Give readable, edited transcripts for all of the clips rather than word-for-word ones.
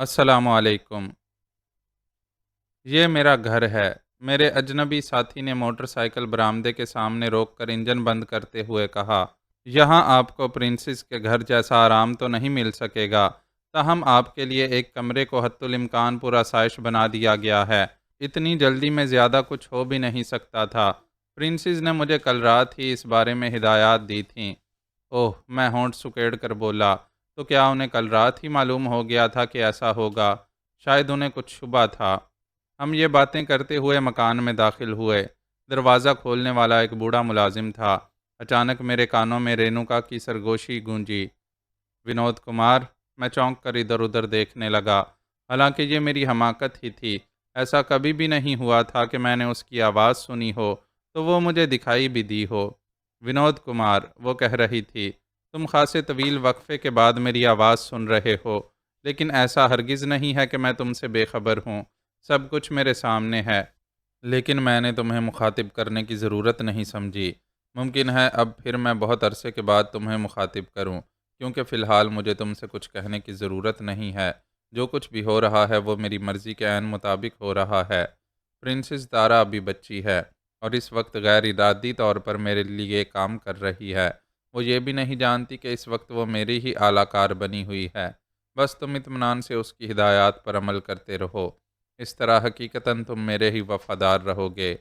السلام علیکم۔ یہ میرا گھر ہے۔ میرے اجنبی ساتھی نے موٹر سائیکل برآمدے کے سامنے روک کر انجن بند کرتے ہوئے کہا، یہاں آپ کو پرنسس کے گھر جیسا آرام تو نہیں مل سکے گا، تاہم آپ کے لیے ایک کمرے کو حتی الامکان پر آسائش بنا دیا گیا ہے۔ اتنی جلدی میں زیادہ کچھ ہو بھی نہیں سکتا تھا۔ پرنسس نے مجھے کل رات ہی اس بارے میں ہدایات دی تھیں۔ اوہ، میں ہونٹ سکیڑ کر بولا، تو کیا انہیں کل رات ہی معلوم ہو گیا تھا کہ ایسا ہوگا؟ شاید انہیں کچھ شبہ تھا۔ ہم یہ باتیں کرتے ہوئے مکان میں داخل ہوئے۔ دروازہ کھولنے والا ایک بوڑھا ملازم تھا۔ اچانک میرے کانوں میں رینوکا کی سرگوشی گونجی، ونود کمار۔ میں چونک کر ادھر ادھر دیکھنے لگا، حالانکہ یہ میری حماقت ہی تھی۔ ایسا کبھی بھی نہیں ہوا تھا کہ میں نے اس کی آواز سنی ہو تو وہ مجھے دکھائی بھی دی ہو۔ ونود کمار، وہ کہہ رہی تھی، تم خاصے طویل وقفے کے بعد میری آواز سن رہے ہو، لیکن ایسا ہرگز نہیں ہے کہ میں تم سے بے خبر ہوں۔ سب کچھ میرے سامنے ہے، لیکن میں نے تمہیں مخاطب کرنے کی ضرورت نہیں سمجھی۔ ممکن ہے اب پھر میں بہت عرصے کے بعد تمہیں مخاطب کروں، کیونکہ فی الحال مجھے تم سے کچھ کہنے کی ضرورت نہیں ہے۔ جو کچھ بھی ہو رہا ہے وہ میری مرضی کے عین مطابق ہو رہا ہے۔ پرنسس تارا ابھی بچی ہے اور اس وقت غیر ارادی طور پر میرے لیے کام کر رہی ہے۔ وہ یہ بھی نہیں جانتی کہ اس وقت وہ میری ہی اعلیٰ کار بنی ہوئی ہے۔ بس تم اطمینان سے اس کی ہدایات پر عمل کرتے رہو، اس طرح حقیقتاً تم میرے ہی وفادار رہو گے۔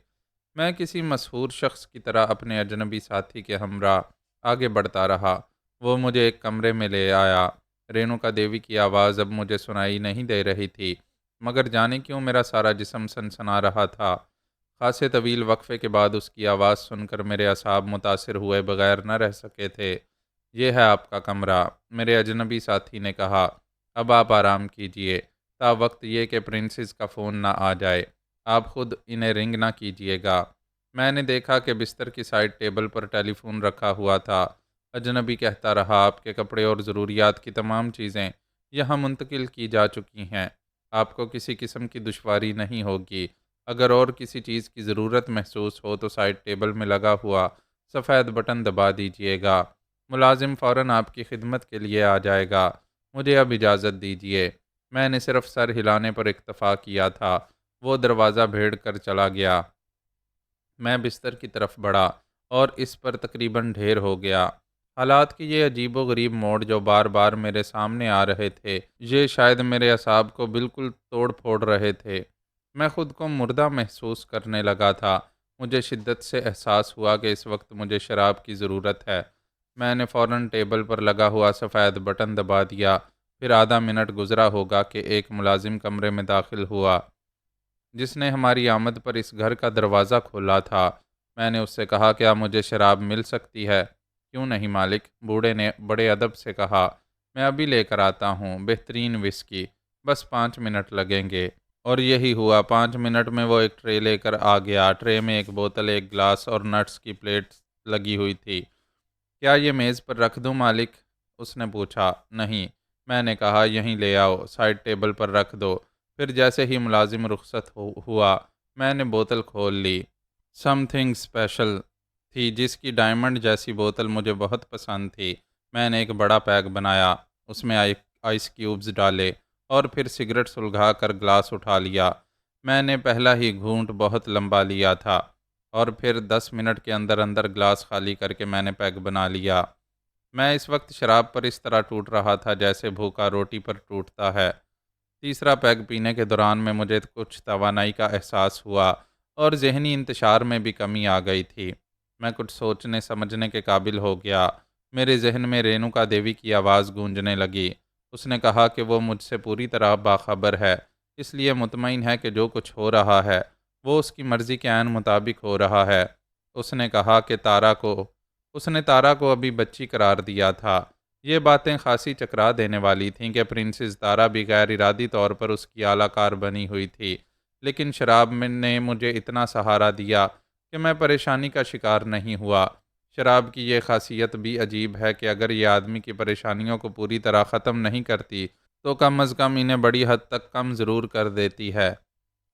میں کسی مسحور شخص کی طرح اپنے اجنبی ساتھی کے ہمراہ آگے بڑھتا رہا۔ وہ مجھے ایک کمرے میں لے آیا۔ رینوکا دیوی کی آواز اب مجھے سنائی نہیں دے رہی تھی، مگر جانے کیوں میرا سارا جسم سنسنا رہا تھا۔ خاصے طویل وقفے کے بعد اس کی آواز سن کر میرے اعصاب متاثر ہوئے بغیر نہ رہ سکے تھے۔ یہ ہے آپ کا کمرہ، میرے اجنبی ساتھی نے کہا۔ اب آپ آرام کیجیے، تا وقت یہ کہ پرنسس کا فون نہ آ جائے۔ آپ خود انہیں رنگ نہ کیجیے گا۔ میں نے دیکھا کہ بستر کی سائڈ ٹیبل پر ٹیلی فون رکھا ہوا تھا۔ اجنبی کہتا رہا، آپ کے کپڑے اور ضروریات کی تمام چیزیں یہاں منتقل کی جا چکی ہیں۔ آپ کو کسی قسم کی دشواری نہیں ہوگی۔ اگر اور کسی چیز کی ضرورت محسوس ہو تو سائڈ ٹیبل میں لگا ہوا سفید بٹن دبا دیجیے گا۔ ملازم فوراً آپ کی خدمت کے لیے آ جائے گا۔ مجھے اب اجازت دیجیے۔ میں نے صرف سر ہلانے پر اکتفا کیا تھا۔ وہ دروازہ بھیڑ کر چلا گیا۔ میں بستر کی طرف بڑھا اور اس پر تقریباً ڈھیر ہو گیا۔ حالات کی یہ عجیب و غریب موڑ جو بار بار میرے سامنے آ رہے تھے، یہ شاید میرے اعصاب کو بالکل توڑ پھوڑ رہے تھے۔ میں خود کو مردہ محسوس کرنے لگا تھا۔ مجھے شدت سے احساس ہوا کہ اس وقت مجھے شراب کی ضرورت ہے۔ میں نے فوراً ٹیبل پر لگا ہوا سفید بٹن دبا دیا۔ پھر آدھا منٹ گزرا ہوگا کہ ایک ملازم کمرے میں داخل ہوا، جس نے ہماری آمد پر اس گھر کا دروازہ کھولا تھا۔ میں نے اس سے کہا، کیا مجھے شراب مل سکتی ہے؟ کیوں نہیں مالک، بوڑھے نے بڑے ادب سے کہا۔ میں ابھی لے کر آتا ہوں، بہترین وسکی، بس 5 منٹ لگیں گے۔ اور یہی ہوا۔ 5 منٹ میں وہ ایک ٹرے لے کر آ گیا۔ ٹرے میں ایک بوتل، ایک گلاس اور نٹس کی پلیٹ لگی ہوئی تھی۔ کیا یہ میز پر رکھ دوں مالک؟ اس نے پوچھا۔ نہیں، میں نے کہا، یہیں لے آؤ، سائڈ ٹیبل پر رکھ دو۔ پھر جیسے ہی ملازم رخصت ہوا، میں نے بوتل کھول لی۔ سم تھنگ اسپیشل تھی، جس کی ڈائمنڈ جیسی بوتل مجھے بہت پسند تھی۔ میں نے ایک بڑا پیک بنایا، اس میں آئس کیوبز ڈالے اور پھر سگریٹ سلگھا کر گلاس اٹھا لیا۔ میں نے پہلا ہی گھونٹ بہت لمبا لیا تھا اور پھر 10 منٹ کے اندر اندر گلاس خالی کر کے میں نے پیک بنا لیا۔ میں اس وقت شراب پر اس طرح ٹوٹ رہا تھا جیسے بھوکا روٹی پر ٹوٹتا ہے۔ تیسرا پیگ پینے کے دوران میں مجھے کچھ توانائی کا احساس ہوا اور ذہنی انتشار میں بھی کمی آ گئی تھی۔ میں کچھ سوچنے سمجھنے کے قابل ہو گیا۔ میرے ذہن میں رینوکا دیوی کی آواز گونجنے لگی۔ اس نے کہا کہ وہ مجھ سے پوری طرح باخبر ہے، اس لیے مطمئن ہے کہ جو کچھ ہو رہا ہے وہ اس کی مرضی کے عین مطابق ہو رہا ہے۔ اس نے کہا کہ اس نے تارا کو ابھی بچی قرار دیا تھا۔ یہ باتیں خاصی چکرا دینے والی تھیں کہ پرنسس تارا بھی غیر ارادی طور پر اس کی اعلیٰ کار بنی ہوئی تھی، لیکن شراب نے مجھے اتنا سہارا دیا کہ میں پریشانی کا شکار نہیں ہوا۔ شراب کی یہ خاصیت بھی عجیب ہے کہ اگر یہ آدمی کی پریشانیوں کو پوری طرح ختم نہیں کرتی تو کم از کم انہیں بڑی حد تک کم ضرور کر دیتی ہے۔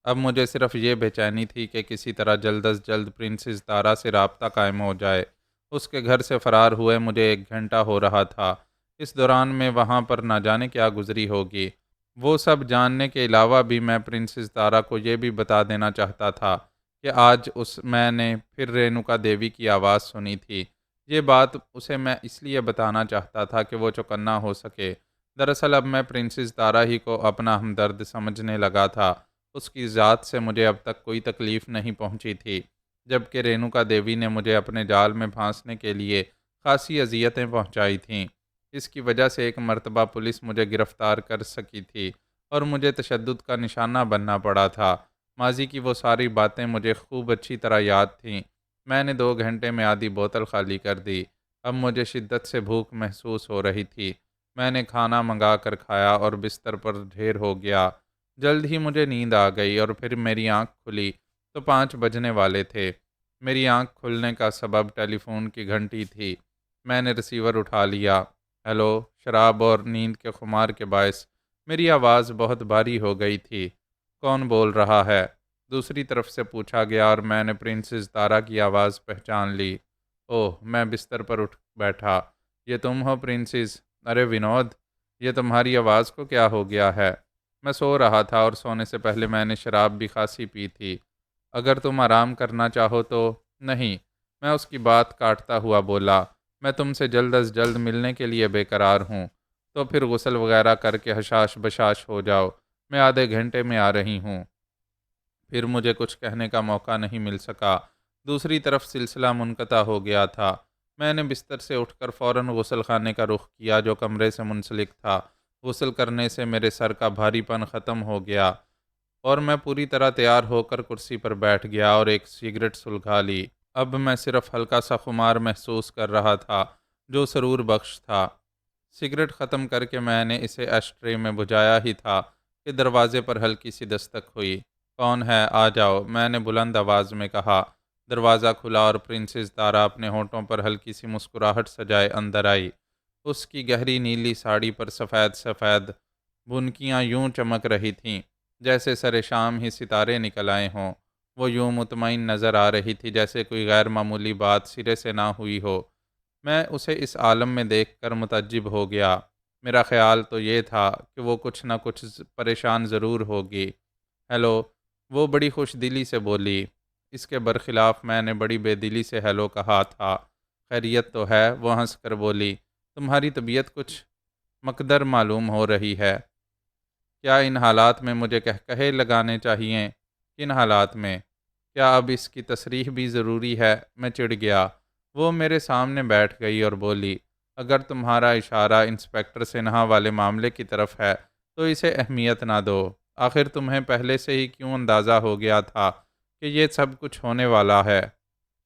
اب مجھے صرف یہ بے چینی تھی کہ کسی طرح جلد از جلد پرنسس تارا سے رابطہ قائم ہو جائے۔ اس کے گھر سے فرار ہوئے مجھے 1 گھنٹہ ہو رہا تھا۔ اس دوران میں وہاں پر نہ جانے کیا گزری ہوگی۔ وہ سب جاننے کے علاوہ بھی میں پرنسس تارا کو یہ بھی بتا دینا چاہتا تھا کہ آج میں نے پھر رینوکا دیوی کی آواز سنی تھی۔ یہ بات اسے میں اس لیے بتانا چاہتا تھا کہ وہ چوکنا ہو سکے۔ دراصل اب میں پرنسس تارا ہی کو اپنا ہمدرد سمجھنے لگا تھا۔ اس کی ذات سے مجھے اب تک کوئی تکلیف نہیں پہنچی تھی، جبکہ رینوکا دیوی نے مجھے اپنے جال میں پھانسنے کے لیے خاصی اذیتیں پہنچائی تھیں۔ اس کی وجہ سے ایک مرتبہ پولیس مجھے گرفتار کر سکی تھی اور مجھے تشدد کا نشانہ بننا پڑا تھا۔ ماضی کی وہ ساری باتیں مجھے خوب اچھی طرح یاد تھیں۔ میں نے 2 گھنٹے میں آدھی بوتل خالی کر دی۔ اب مجھے شدت سے بھوک محسوس ہو رہی تھی۔ میں نے کھانا منگا کر کھایا اور بستر پر ڈھیر ہو گیا۔ جلد ہی مجھے نیند آ گئی اور پھر میری آنکھ کھلی تو 5 بجنے والے تھے۔ میری آنکھ کھلنے کا سبب ٹیلی فون کی گھنٹی تھی۔ میں نے ریسیور اٹھا لیا۔ ہیلو۔ شراب اور نیند کے خمار کے باعث میری آواز بہت بھاری ہو گئی تھی۔ کون بول رہا ہے؟ دوسری طرف سے پوچھا گیا اور میں نے پرنسس تارا کی آواز پہچان لی۔ اوہ، میں بستر پر اٹھ بیٹھا۔ یہ تم ہو پرنسس؟ ارے ونود، یہ تمہاری آواز کو کیا ہو گیا ہے؟ میں سو رہا تھا اور سونے سے پہلے میں نے شراب بھی خاصی پی تھی۔ اگر تم آرام کرنا چاہو تو۔ نہیں، میں اس کی بات کاٹتا ہوا بولا، میں تم سے جلد از جلد ملنے کے لیے بے قرار ہوں۔ تو پھر غسل وغیرہ کر کے حشاش بشاش ہو جاؤ، میں آدھے گھنٹے میں آ رہی ہوں۔ پھر مجھے کچھ کہنے کا موقع نہیں مل سکا۔ دوسری طرف سلسلہ منقطع ہو گیا تھا۔ میں نے بستر سے اٹھ کر فوراً غسل خانے کا رخ کیا جو کمرے سے منسلک تھا۔ غسل کرنے سے میرے سر کا بھاری پن ختم ہو گیا اور میں پوری طرح تیار ہو کر کرسی پر بیٹھ گیا اور ایک سگریٹ سلگھا لی۔ اب میں صرف ہلکا سا خمار محسوس کر رہا تھا جو سرور بخش تھا۔ سگریٹ ختم کر کے میں نے اسے ایش ٹرے میں بجھایا ہی تھا کہ دروازے پر ہلکی سی دستک ہوئی۔ کون ہے؟ آ جاؤ، میں نے بلند آواز میں کہا۔ دروازہ کھلا اور پرنسس تارا اپنے ہونٹوں پر ہلکی سی مسکراہٹ سجائے اندر آئی۔ اس کی گہری نیلی ساڑی پر سفید سفید بنکیاں یوں چمک رہی تھیں جیسے سر شام ہی ستارے نکل آئے ہوں۔ وہ یوں مطمئن نظر آ رہی تھی جیسے کوئی غیر معمولی بات سرے سے نہ ہوئی ہو۔ میں اسے اس عالم میں دیکھ کر متعجب ہو گیا۔ میرا خیال تو یہ تھا کہ وہ کچھ نہ کچھ پریشان ضرور ہوگی۔ ہیلو، وہ بڑی خوش دلی سے بولی۔ اس کے برخلاف میں نے بڑی بے دلی سے ہیلو کہا تھا۔ خیریت تو ہے؟ وہ ہنس کر بولی۔ تمہاری طبیعت کچھ مکدر معلوم ہو رہی ہے۔ کیا ان حالات میں مجھے کہے لگانے چاہیے؟ کن حالات میں؟ کیا اب اس کی تصریح بھی ضروری ہے؟ میں چڑ گیا۔ وہ میرے سامنے بیٹھ گئی اور بولی، اگر تمہارا اشارہ انسپکٹر سنہا والے معاملے کی طرف ہے تو اسے اہمیت نہ دو۔ آخر تمہیں پہلے سے ہی کیوں اندازہ ہو گیا تھا کہ یہ سب کچھ ہونے والا ہے؟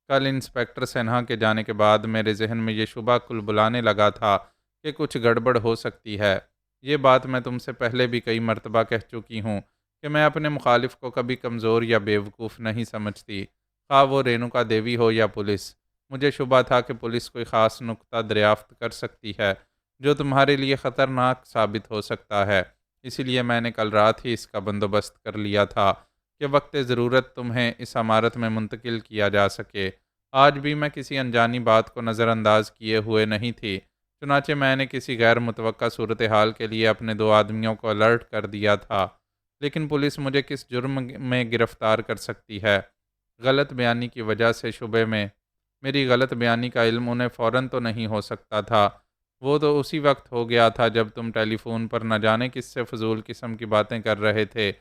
کل انسپکٹر سنہا کے جانے کے بعد میرے ذہن میں یہ شبہ کل بلانے لگا تھا کہ کچھ گڑبڑ ہو سکتی ہے۔ یہ بات میں تم سے پہلے بھی کئی مرتبہ کہہ چکی ہوں کہ میں اپنے مخالف کو کبھی کمزور یا بیوقوف نہیں سمجھتی، خواہ وہ رینوکا دیوی ہو یا پولیس۔ مجھے شبہ تھا کہ پولیس کوئی خاص نکتہ دریافت کر سکتی ہے جو تمہارے لیے خطرناک ثابت ہو سکتا ہے۔ اسی لیے میں نے کل رات ہی اس کا بندوبست کر لیا تھا کہ وقت ضرورت تمہیں اس عمارت میں منتقل کیا جا سکے۔ آج بھی میں کسی انجانی بات کو نظر انداز کیے ہوئے نہیں تھی، چنانچہ میں نے کسی غیر متوقع صورتحال کے لیے اپنے 2 آدمیوں کو الرٹ کر دیا تھا۔ لیکن پولیس مجھے کس جرم میں گرفتار کر سکتی ہے؟ غلط بیانی کی وجہ سے شبے میں۔ میری غلط بیانی کا علم انہیں فوراً تو نہیں ہو سکتا تھا۔ وہ تو اسی وقت ہو گیا تھا جب تم ٹیلی فون پر نہ جانے کس سے فضول قسم کی باتیں کر رہے تھے۔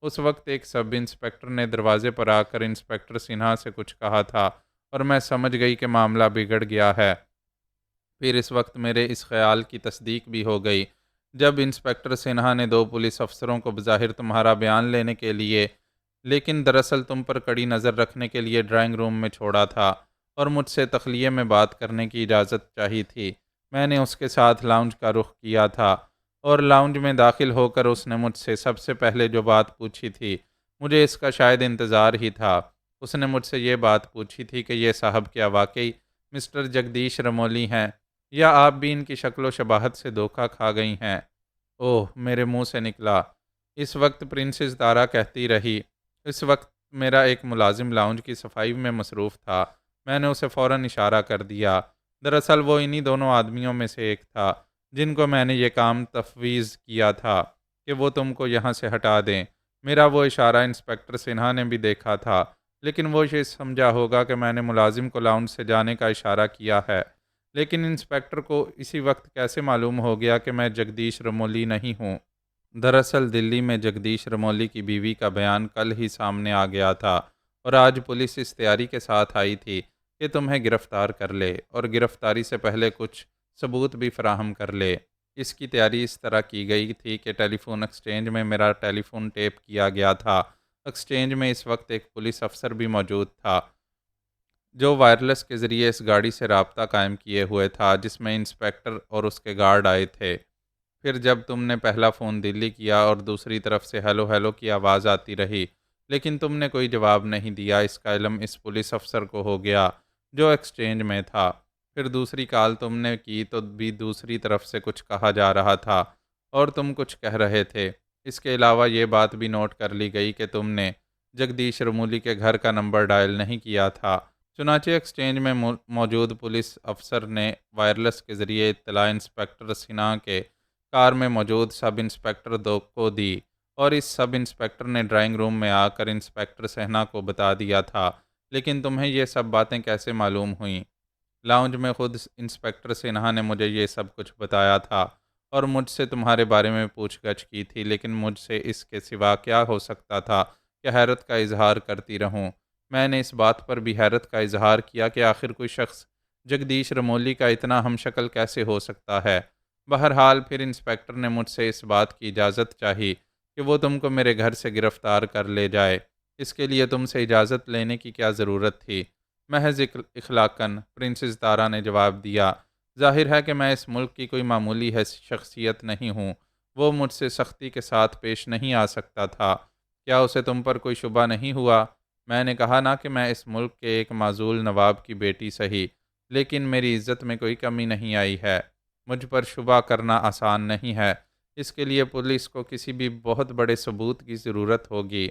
اس وقت ایک سب انسپکٹر نے دروازے پر آ کر انسپکٹر سنہا سے کچھ کہا تھا اور میں سمجھ گئی کہ معاملہ بگڑ گیا ہے۔ پھر اس وقت میرے اس خیال کی تصدیق بھی ہو گئی جب انسپکٹر سنہا نے 2 پولیس افسروں کو بظاہر تمہارا بیان لینے کے لیے لیکن دراصل تم پر کڑی نظر رکھنے کے لیے ڈرائنگ روم میں چھوڑا تھا اور مجھ سے تخلیے میں بات کرنے کی اجازت چاہی تھی۔ میں نے اس کے ساتھ لاؤنج کا رخ کیا تھا اور لاؤنج میں داخل ہو کر اس نے مجھ سے سب سے پہلے جو بات پوچھی تھی مجھے اس کا شاید انتظار ہی تھا۔ اس نے مجھ سے یہ بات پوچھی تھی کہ یہ صاحب کیا واقعی مسٹر جگدیش رمولی ہیں یا آپ بھی ان کی شکل و شباہت سے دھوکہ کھا گئی ہیں؟ اوہ، میرے منہ سے نکلا۔ اس وقت پرنسس تارا کہتی رہی۔ اس وقت میرا ایک ملازم لاؤنج کی صفائی میں مصروف تھا۔ میں نے اسے فوراً اشارہ کر دیا۔ دراصل وہ انہی دونوں آدمیوں میں سے ایک تھا جن کو میں نے یہ کام تفویض کیا تھا۔ کہ وہ تم کو یہاں سے ہٹا دیں۔ میرا وہ اشارہ انسپکٹر سنہا نے بھی دیکھا تھا، لیکن وہ یہ سمجھا ہوگا کہ میں نے ملازم کو لاؤنج سے جانے کا اشارہ کیا ہے۔ لیکن انسپکٹر کو اسی وقت کیسے معلوم ہو گیا کہ میں جگدیش رمولی نہیں ہوں؟ دراصل دلی میں جگدیش رمولی کی بیوی کا بیان کل ہی سامنے آ گیا تھا، اور آج پولیس اس تیاری کے ساتھ آئی تھی کہ تمہیں گرفتار کر لے، اور گرفتاری سے پہلے کچھ ثبوت بھی فراہم کر لے۔ اس کی تیاری اس طرح کی گئی تھی کہ ٹیلی فون ایکسچینج میں میرا ٹیلی فون ٹیپ کیا گیا تھا۔ ایکسچینج میں اس وقت ایک پولیس افسر بھی موجود تھا، جو وائرلیس کے ذریعے اس گاڑی سے رابطہ قائم کیے ہوئے تھا جس میں انسپکٹر اور اس کے گارڈ آئے تھے۔ پھر جب تم نے پہلا فون دلی کیا اور دوسری طرف سے ہیلو ہیلو کی آواز آتی رہی، لیکن تم نے کوئی جواب نہیں دیا، اس کا علم اس پولیس افسر کو ہو گیا جو ایکسچینج میں تھا۔ پھر دوسری کال تم نے کی تو بھی دوسری طرف سے کچھ کہا جا رہا تھا اور تم کچھ کہہ رہے تھے۔ اس کے علاوہ یہ بات بھی نوٹ کر لی گئی کہ تم نے جگدیش رمولی کے گھر کا نمبر ڈائل نہیں کیا تھا۔ چنانچہ ایکسچینج میں موجود پولیس افسر نے وائرلیس کے ذریعے اطلاع انسپکٹر سنہا کے کار میں موجود سب انسپکٹر دو کو دی، اور اس سب انسپکٹر نے ڈرائنگ روم میں آ کر انسپکٹر سہنا کو بتا دیا تھا۔ لیکن تمہیں یہ سب باتیں کیسے معلوم ہوئیں؟ لاؤنج میں خود انسپکٹر سنہا نے مجھے یہ سب کچھ بتایا تھا اور مجھ سے تمہارے بارے میں پوچھ گچھ کی تھی، لیکن مجھ سے اس کے سوا کیا ہو سکتا تھا کہ حیرت کا اظہار کرتی رہوں۔ میں نے اس بات پر بھی حیرت کا اظہار کیا کہ آخر کوئی شخص جگدیش رمولی کا اتنا ہم شکل کیسے ہو سکتا ہے۔ بہرحال پھر انسپکٹر نے مجھ سے اس بات کی اجازت چاہی کہ وہ تم کو میرے گھر سے گرفتار کر لے جائے۔ اس کے لیے تم سے اجازت لینے کی کیا ضرورت تھی؟ محض اخلاقاً، پرنسس تارا نے جواب دیا۔ ظاہر ہے کہ میں اس ملک کی کوئی معمولی شخصیت نہیں ہوں۔ وہ مجھ سے سختی کے ساتھ پیش نہیں آ سکتا تھا۔ کیا اسے تم پر کوئی شبہ نہیں ہوا؟ میں نے کہا نا کہ میں اس ملک کے ایک معزول نواب کی بیٹی سہی، لیکن میری عزت میں کوئی کمی نہیں آئی ہے۔ مجھ پر شبہ کرنا آسان نہیں ہے، اس کے لیے پولیس کو کسی بھی بہت بڑے ثبوت کی ضرورت ہوگی۔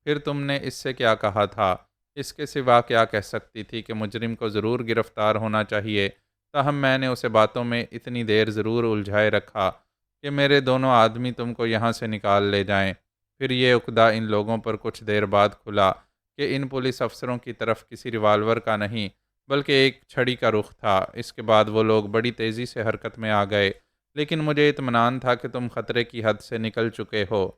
پھر تم نے اس سے کیا کہا تھا؟ اس کے سوا کیا کہہ سکتی تھی کہ مجرم کو ضرور گرفتار ہونا چاہیے؟ تاہم میں نے اسے باتوں میں اتنی دیر ضرور الجھائے رکھا کہ میرے دونوں آدمی تم کو یہاں سے نکال لے جائیں۔ پھر یہ عقدہ ان لوگوں پر کچھ دیر بعد کھلا کہ ان پولیس افسروں کی طرف کسی ریوالور کا نہیں بلکہ ایک چھڑی کا رخ تھا۔ اس کے بعد وہ لوگ بڑی تیزی سے حرکت میں آ گئے، لیکن مجھے اطمینان تھا کہ تم خطرے کی حد سے نکل چکے ہو۔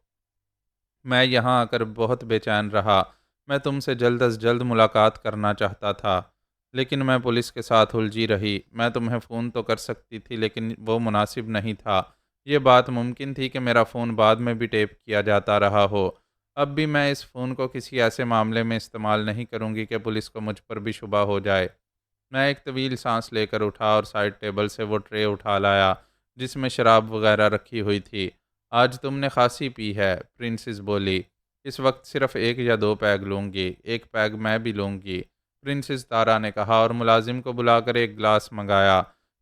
میں یہاں آ کر بہت بے چین رہا۔ میں تم سے جلد از جلد ملاقات کرنا چاہتا تھا، لیکن میں پولیس کے ساتھ الجھی رہی۔ میں تمہیں فون تو کر سکتی تھی، لیکن وہ مناسب نہیں تھا۔ یہ بات ممکن تھی کہ میرا فون بعد میں بھی ٹیپ کیا جاتا رہا ہو۔ اب بھی میں اس فون کو کسی ایسے معاملے میں استعمال نہیں کروں گی کہ پولیس کو مجھ پر بھی شبہ ہو جائے۔ میں ایک طویل سانس لے کر اٹھا اور سائڈ ٹیبل سے وہ ٹرے اٹھا لایا جس میں شراب وغیرہ رکھی ہوئی تھی۔ آج تم نے خاصی پی ہے، پرنسس بولی۔ اس وقت صرف 1 یا 2 پیگ لوں گی، 1 پیگ میں بھی لوں گی، پرنسس تارا نے کہا اور ملازم کو بلا کر ایک گلاس منگایا۔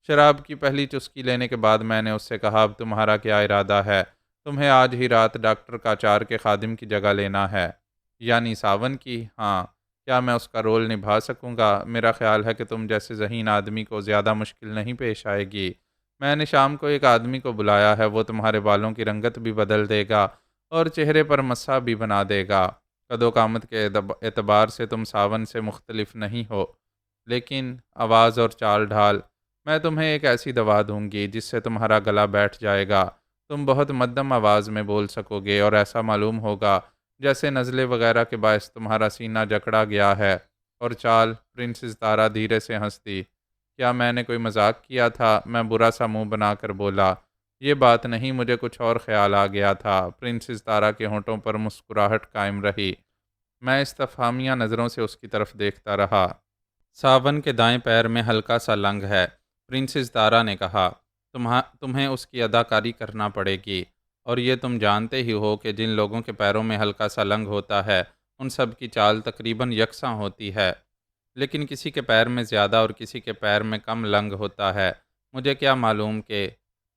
شراب کی پہلی چسکی لینے کے بعد میں نے اس سے کہا، اب تمہارا کیا ارادہ ہے؟ تمہیں آج ہی رات ڈاکٹر کاچار کے خادم کی جگہ لینا ہے؟ یعنی ساون کی؟ ہاں۔ کیا میں اس کا رول نبھا سکوں گا؟ میرا خیال ہے کہ تم جیسے ذہین آدمی کو زیادہ مشکل نہیں پیش آئے گی۔ میں نے شام کو ایک آدمی کو بلایا ہے، وہ تمہارے بالوں کی رنگت بھی بدل دے گا اور چہرے پر مسا بھی بنا دے گا۔ قد و قامت کے اعتبار سے تم ساون سے مختلف نہیں ہو، لیکن آواز اور چال ڈھال، میں تمہیں ایک ایسی دوا دوں گی جس سے تمہارا گلا بیٹھ جائے گا۔ تم بہت مدھم آواز میں بول سکو گے اور ایسا معلوم ہوگا جیسے نزلے وغیرہ کے باعث تمہارا سینہ جکڑا گیا ہے۔ اور چال؟ پرنسس تارا دھیرے سے ہنس دی۔ کیا میں نے کوئی مذاق کیا تھا؟ میں برا سا منہ بنا کر بولا، یہ بات نہیں، مجھے کچھ اور خیال آ گیا تھا۔ پرنسس تارا کے ہونٹوں پر مسکراہٹ قائم رہی۔ میں استفہامیہ نظروں سے اس کی طرف دیکھتا رہا۔ ساون کے دائیں پیر میں ہلکا سا لنگ ہے، پرنسس تارا نے کہا۔ تمہیں اس کی اداکاری کرنا پڑے گی، اور یہ تم جانتے ہی ہو کہ جن لوگوں کے پیروں میں ہلکا سا لنگ ہوتا ہے ان سب کی چال تقریباً یکساں ہوتی ہے، لیکن کسی کے پیر میں زیادہ اور کسی کے پیر میں کم لنگ ہوتا ہے۔ مجھے کیا معلوم کہ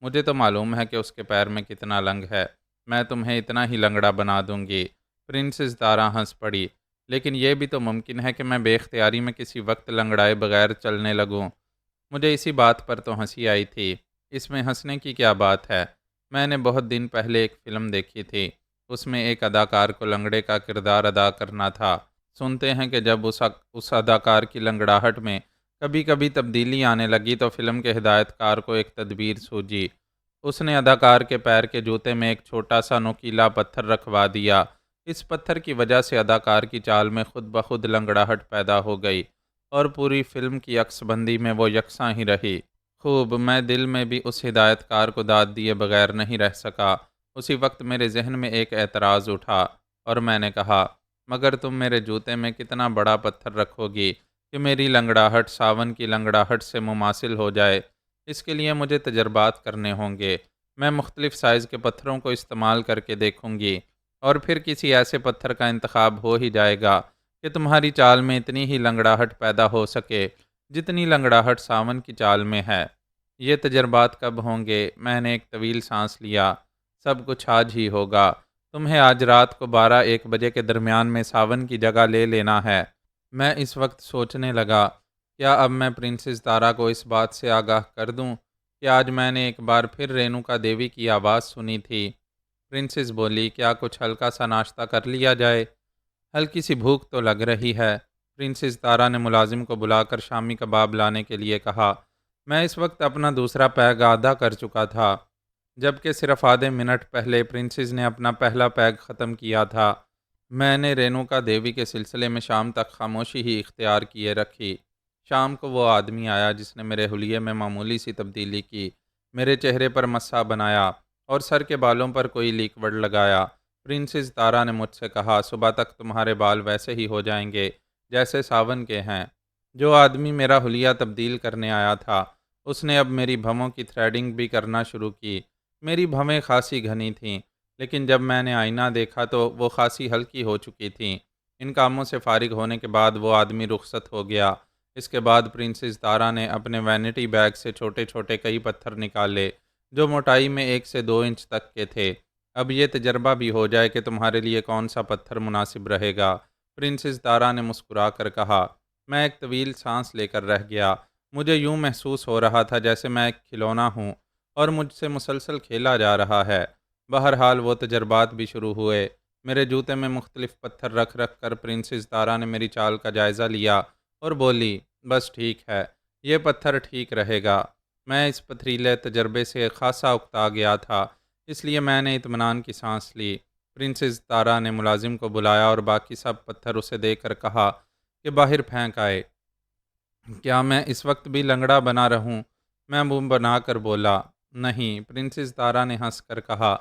مجھے تو معلوم ہے کہ اس کے پیر میں کتنا لنگ ہے۔ میں تمہیں اتنا ہی لنگڑا بنا دوں گی۔ پرنسس تارا ہنس پڑی۔ لیکن یہ بھی تو ممکن ہے کہ میں بے اختیاری میں کسی وقت لنگڑائے بغیر چلنے لگوں۔ مجھے اسی بات پر تو ہنسی آئی تھی۔ اس میں ہنسنے کی کیا بات ہے؟ میں نے بہت دن پہلے ایک فلم دیکھی تھی، اس میں ایک اداکار کو لنگڑے کا کردار ادا کرنا تھا۔ سنتے ہیں کہ جب اس اداکار کی لنگڑاہٹ میں کبھی کبھی تبدیلی آنے لگی تو فلم کے ہدایت کار کو ایک تدبیر سوجی۔ اس نے اداکار کے پیر کے جوتے میں ایک چھوٹا سا نوکیلا پتھر رکھوا دیا۔ اس پتھر کی وجہ سے اداکار کی چال میں خود بخود لنگڑاہٹ پیدا ہو گئی اور پوری فلم کی عکس بندی میں وہ یکساں ہی رہی۔ خوب، میں دل میں بھی اس ہدایت کار کو داد دیے بغیر نہیں رہ سکا۔ اسی وقت میرے ذہن میں ایک اعتراض اٹھا اور میں نے کہا، مگر تم میرے جوتے میں کتنا بڑا پتھر رکھو گی کہ میری لنگڑاہٹ ساون کی لنگڑاہٹ سے مماثل ہو جائے؟ اس کے لیے مجھے تجربات کرنے ہوں گے۔ میں مختلف سائز کے پتھروں کو استعمال کر کے دیکھوں گی اور پھر کسی ایسے پتھر کا انتخاب ہو ہی جائے گا کہ تمہاری چال میں اتنی ہی لنگڑاہٹ پیدا ہو سکے جتنی لنگڑاہٹ ساون کی چال میں ہے۔ یہ تجربات کب ہوں گے؟ میں نے ایک طویل سانس لیا۔ سب کچھ آج ہی ہوگا۔ تمہیں آج رات کو 12-1 بجے کے درمیان میں ساون کی جگہ لے لینا ہے۔ میں اس وقت سوچنے لگا، کیا اب میں پرنسس تارا کو اس بات سے آگاہ کر دوں کہ آج میں نے ایک بار پھر رینوکا دیوی کی آواز سنی تھی؟ پرنسس بولی، کیا کچھ ہلکا سا ناشتہ کر لیا جائے؟ ہلکی سی بھوک تو لگ رہی ہے۔ پرنسس تارا نے ملازم کو بلا کر شامی کباب لانے کے لیے کہا۔ میں اس وقت اپنا دوسرا پیگ آدھا کر چکا تھا، جبکہ صرف آدھے منٹ پہلے پرنسس نے اپنا پہلا پیگ ختم کیا تھا۔ میں نے رینوکا دیوی کے سلسلے میں شام تک خاموشی ہی اختیار کیے رکھی۔ شام کو وہ آدمی آیا جس نے میرے حلیے میں معمولی سی تبدیلی کی، میرے چہرے پر مسا بنایا اور سر کے بالوں پر کوئی لیکوڈ لگایا۔ پرنسس تارا نے مجھ سے کہا، صبح تک تمہارے بال ویسے ہی ہو جائیں گے جیسے ساون کے ہیں۔ جو آدمی میرا حلیہ تبدیل کرنے آیا تھا، اس نے اب میری بھووں کی تھریڈنگ بھی کرنا شروع کی۔ میری بھویں خاصی گھنی تھیں، لیکن جب میں نے آئینہ دیکھا تو وہ خاصی ہلکی ہو چکی تھیں۔ ان کاموں سے فارغ ہونے کے بعد وہ آدمی رخصت ہو گیا۔ اس کے بعد پرنسس تارا نے اپنے وینٹی بیگ سے چھوٹے چھوٹے کئی پتھر نکالے جو موٹائی میں 1 سے 2 انچ تک کے تھے۔ اب یہ تجربہ بھی ہو جائے کہ تمہارے لیے کون سا پتھر مناسب رہے گا، پرنسس تارا نے مسکرا کر کہا۔ میں ایک طویل سانس لے کر رہ گیا۔ مجھے یوں محسوس ہو رہا تھا جیسے میں ایک کھلونا ہوں اور مجھ سے مسلسل کھیلا جا رہا ہے۔ بہرحال وہ تجربات بھی شروع ہوئے۔ میرے جوتے میں مختلف پتھر رکھ رکھ کر پرنسس تارا نے میری چال کا جائزہ لیا اور بولی، بس ٹھیک ہے، یہ پتھر ٹھیک رہے گا۔ میں اس پتھریلے تجربے سے خاصا اکتا گیا تھا، اس لیے میں نے اطمینان کی سانس لی۔ پرنسس تارا نے ملازم کو بلایا اور باقی سب پتھر اسے دے کر کہا کہ باہر پھینک آئے۔ کیا میں اس وقت بھی لنگڑا بنا رہوں؟ میں منہ بنا کر بولا، نہیں۔ پرنسس تارا نے ہنس کر کہا،